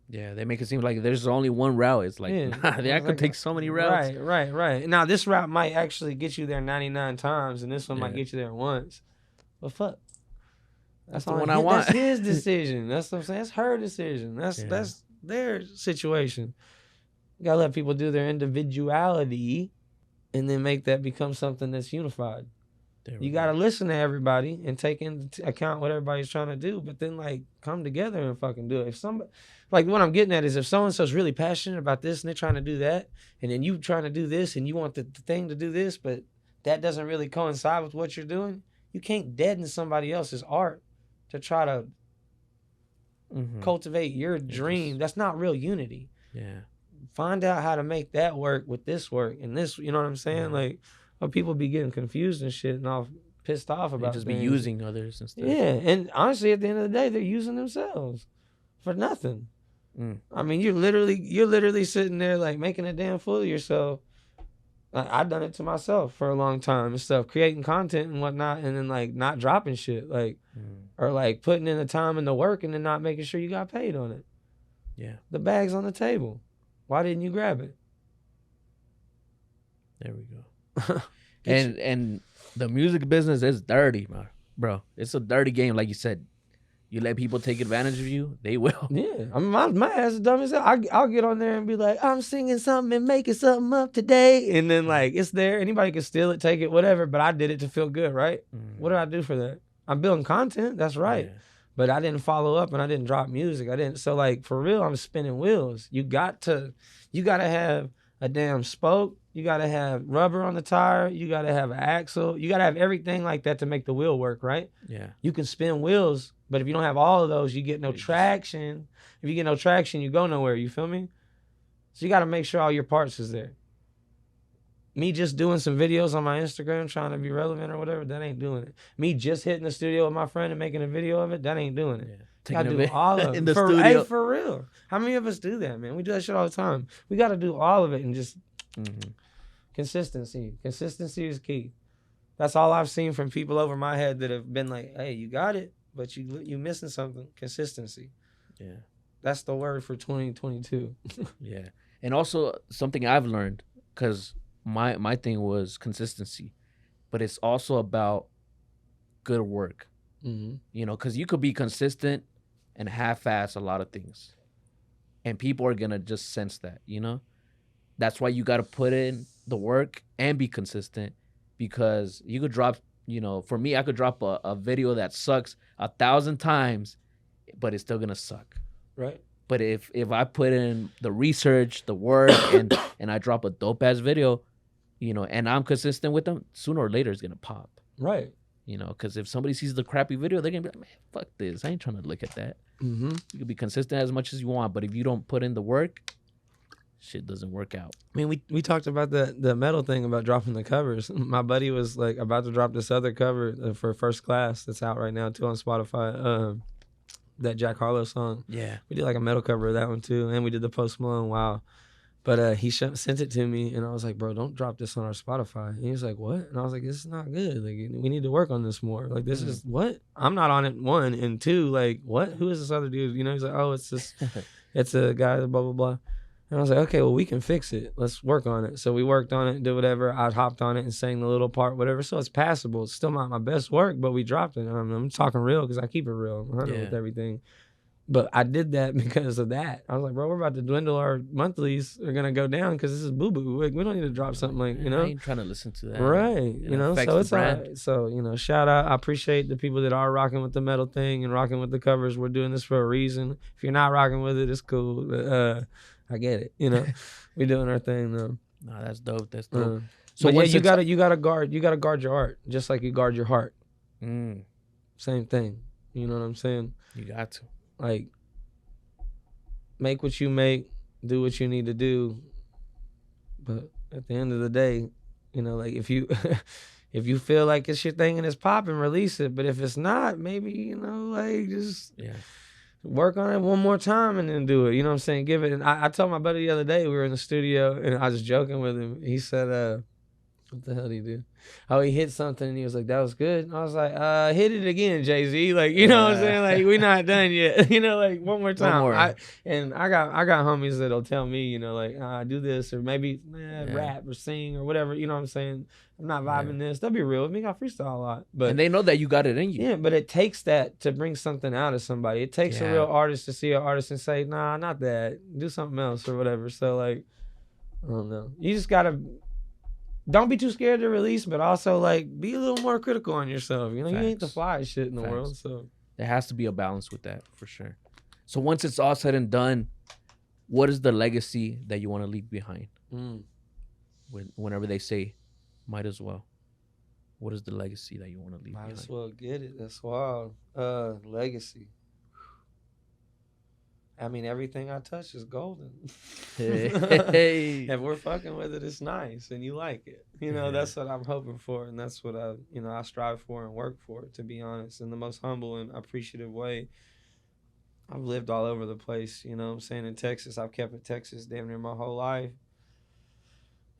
yeah, they make it seem like there's only one route. It's like, I could take so many routes. Right. Now, this route might actually get you there 99 times, and this one might get you there once. But fuck. That's the one I want. That's his decision. That's what I'm saying. That's her decision. That's their situation. You gotta let people do their individuality and then make that become something that's unified. You gotta listen to everybody and take into account what everybody's trying to do, but then like come together and fucking do it. If somebody, like, what I'm getting at is, if so-and-so's really passionate about this and they're trying to do that, and then you trying to do this and you want the thing to do this, but that doesn't really coincide with what you're doing, you can't deaden somebody else's art to try to cultivate your dream. That's not real unity. Yeah. Find out how to make that work with this work and this, you know what I'm saying? Like, people be getting confused and shit and all pissed off about just things. Be using others and stuff. Yeah, and honestly, at the end of the day, they're using themselves for nothing. I mean, you're literally sitting there like making a damn fool of yourself. Like, I've done it to myself for a long time and stuff, creating content and whatnot, and then like not dropping shit, like, or like putting in the time and the work and then not making sure you got paid on it. Yeah, the bag's on the table. Why didn't you grab it? There we go. and the music business is dirty, bro. It's a dirty game, like you said. You let people take advantage of you, they will. Yeah, I mean, my ass is dumb as hell. I'll get on there and be like, I'm singing something and making something up today, and then like it's there. Anybody can steal it, take it, whatever. But I did it to feel good, right? What did I do for that? I'm building content. That's right. Yeah. But I didn't follow up and I didn't drop music. I didn't. So like, for real, I'm spinning wheels. You gotta have a damn spoke. You gotta have rubber on the tire. You gotta have an axle. You gotta have everything like that to make the wheel work, right? Yeah. You can spin wheels, but if you don't have all of those, you get no traction. If you get no traction, you go nowhere. You feel me? So you gotta make sure all your parts is there. Me just doing some videos on my Instagram trying to be relevant or whatever, that ain't doing it. Me just hitting the studio with my friend and making a video of it, that ain't doing it. Yeah. Gotta do all of it. In the studio. Hey, for real. How many of us do that, man? We do that shit all the time. We gotta do all of it and just consistency. Consistency is key. That's all I've seen from people over my head that have been like, hey, you got it, but you missing something. Consistency. Yeah. That's the word for 2022. Yeah. And also something I've learned, because my thing was consistency, but it's also about good work. Mm-hmm. You know, because you could be consistent and half-ass a lot of things, and people are gonna just sense that. You know, that's why you got to put in the work and be consistent, because you could drop. You know, for me, I could drop a video that sucks 1,000 times, but it's still gonna suck. Right. But if I put in the research, the work, and I drop a dope ass video, you know, and I'm consistent with them, sooner or later it's gonna pop. Right. You know, because if somebody sees the crappy video, they're gonna be like, man, fuck this. I ain't trying to look at that. Mm-hmm. You can be consistent as much as you want, but if you don't put in the work, shit doesn't work out. I mean, we talked about the metal thing about dropping the covers. My buddy was like about to drop this other cover for First Class that's out right now too on Spotify. That Jack Harlow song. Yeah. We did like a metal cover of that one too, and we did the Post Malone. Wow. But he sent it to me, and I was like, bro, don't drop this on our Spotify. And he was like, what? And I was like, this is not good. Like, we need to work on this more. Like, this is what? I'm not on it, one. And two, like, what? Who is this other dude? You know, he's like, oh, it's this, it's a guy, blah, blah, blah. And I was like, okay, well, we can fix it. Let's work on it. So we worked on it, did whatever. I hopped on it and sang the little part, whatever. So it's passable. It's still not my best work, but we dropped it. I'm talking real because I keep it real. I'm 100 with everything. But I did that because of that. I was like, bro, we're about to dwindle. Our monthlies are going to go down because this is boo-boo. Like, we don't need to drop something like, you know. I ain't trying to listen to that. Right. You know, so it's all brand. right. So, you know, shout out. I appreciate the people that are rocking with the metal thing and rocking with the covers. We're doing this for a reason. If you're not rocking with it, it's cool. But, I get it. You know, we doing our thing though. No, that's dope. That's dope. So yeah, you gotta guard your art just like you guard your heart. Same thing. You know what I'm saying? You got to. Like, make what you make, do what you need to do. But at the end of the day, you know, like if you if you feel like it's your thing and it's popping, release it. But if it's not, maybe, you know, like just work on it one more time and then do it. You know what I'm saying? Give it. And I told my buddy the other day, we were in the studio and I was joking with him. He said, what the hell did he do? Oh, he hit something and he was like, that was good. And I was like, hit it again, Jay-Z. Like, you know what I'm saying? Like, we not done yet. You know, like one more time. I got homies that'll tell me, you know, like, do this or maybe rap or sing or whatever. You know what I'm saying? I'm not vibing this. They'll be real with me. I freestyle a lot. And they know that you got it in you. Yeah, but it takes that to bring something out of somebody. It takes a real artist to see an artist and say, nah, not that. Do something else or whatever. So, like, I don't know. You just got to... Don't be too scared to release, but also, like, be a little more critical on yourself. You know, you ain't the flyest shit in the world, so. There has to be a balance with that, for sure. So once it's all said and done, what is the legacy that you want to leave behind? Whenever they say, might as well. What is the legacy that you want to leave behind? Might as well get it. That's wild. Legacy. I mean, everything I touch is golden. Hey. If we're fucking with it, it's nice and you like it. You know, that's what I'm hoping for, and that's what I strive for and work for, to be honest, in the most humble and appreciative way. I've lived all over the place, you know what I'm saying? In Texas, I've kept in Texas damn near my whole life.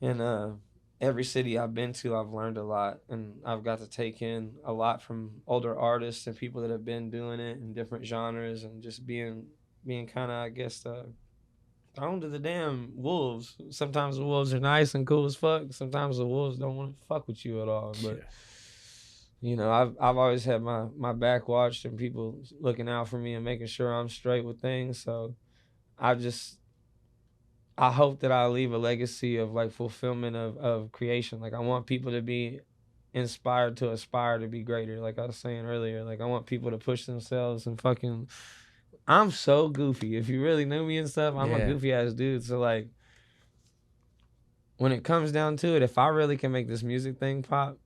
And every city I've been to, I've learned a lot, and I've got to take in a lot from older artists and people that have been doing it in different genres, and just being kind of, I guess, thrown to the damn wolves. Sometimes the wolves are nice and cool as fuck. Sometimes the wolves don't want to fuck with you at all. But, you know, I've always had my back watched and people looking out for me and making sure I'm straight with things. So I hope that I leave a legacy of, like, fulfillment of creation. Like, I want people to be inspired to aspire to be greater. Like I was saying earlier, like, I want people to push themselves and fucking... I'm so goofy. If you really knew me and stuff, I'm a goofy ass dude. So, like, when it comes down to it, if I really can make this music thing pop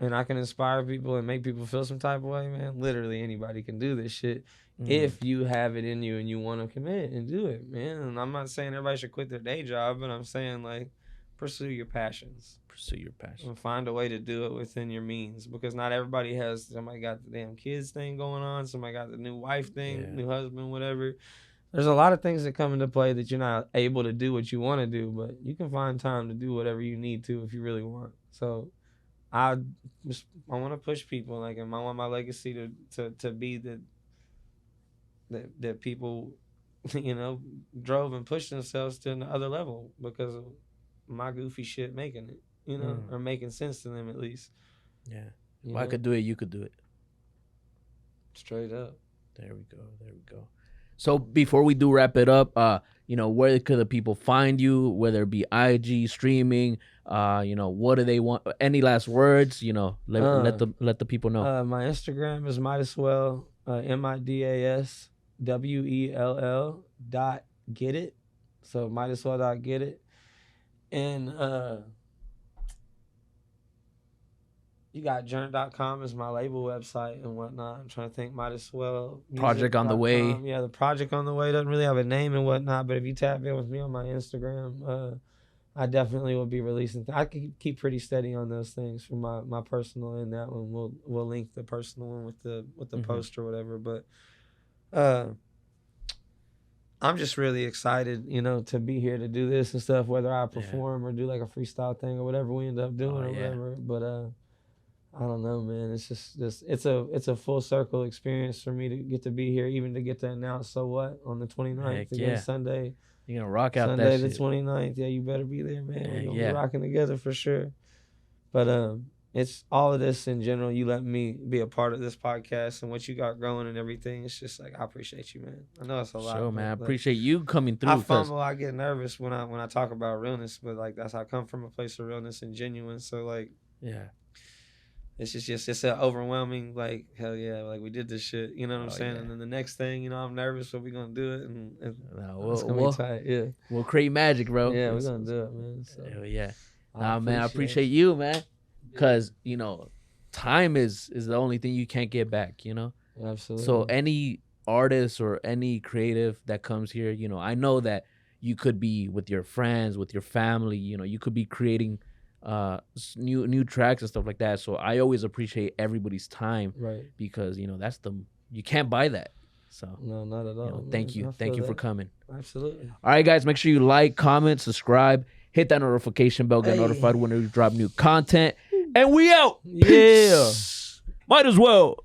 and I can inspire people and make people feel some type of way, man, literally anybody can do this shit if you have it in you and you want to commit and do it, man. And I'm not saying everybody should quit their day job, but I'm saying, like, pursue your passions. Pursue your passion. And find a way to do it within your means, because not everybody has. Somebody got the damn kids thing going on. Somebody got the new wife thing, new husband, whatever. There's a lot of things that come into play that you're not able to do what you want to do, but you can find time to do whatever you need to if you really want. So I want to push people, like, and I want my legacy to be that people, you know, drove and pushed themselves to another level because of my goofy shit making it, you know, or making sense to them at least. Yeah. If I could do it, you could do it. Straight up. There we go. So before we do wrap it up, you know, where could the people find you, whether it be IG, streaming, you know, what do they want? Any last words, you know, let the people know. My Instagram is Midaswell, MIDASWELL.GetIt. So Midaswell.GetIt. And you got Journ.com is my label website and whatnot. I'm trying to think. Midaswell. Project on the way. Yeah, the project on the way doesn't really have a name and whatnot, but if you tap in with me on my Instagram, I definitely will be releasing. I can keep pretty steady on those things for my personal and that one. We'll link the personal one with the post or whatever. But I'm just really excited, you know, to be here to do this and stuff. Whether I perform or do like a freestyle thing or whatever we end up doing whatever. But I don't know, man. It's just it's a full circle experience for me to get to be here, even to get to announce So What on the 29th again, Sunday. You're gonna rock out Sunday that the 29th. Yeah, you better be there, man. We're gonna be rocking together for sure. But it's all of this in general. You let me be a part of this podcast and what you got growing and everything. It's just like I appreciate you, man. I know it's a lot. Sure, man. I appreciate you coming through. I fumble. I get nervous when I talk about realness, but like that's how I come from, a place of realness and genuine. So like it's just it's an overwhelming, like, hell yeah, like we did this shit, you know what I'm saying? And then the next thing, you know, I'm nervous, but we're gonna do it, and it's gonna be tight. Yeah, we'll create magic, bro. Yeah, we're gonna do it, man. So, hell yeah. Man, I appreciate you, man, because you know, time is the only thing you can't get back, you know. Absolutely. So any artist or any creative that comes here, you know, I know that you could be with your friends, with your family, you know, you could be creating new tracks and stuff like that. So I always appreciate everybody's time, right? Because you know you can't buy that. So no, not at all. You know, thank you for coming. Absolutely. All right, guys, make sure you like, comment, subscribe, hit that notification bell, get notified when we drop new content, and we out. Yeah. Might as well.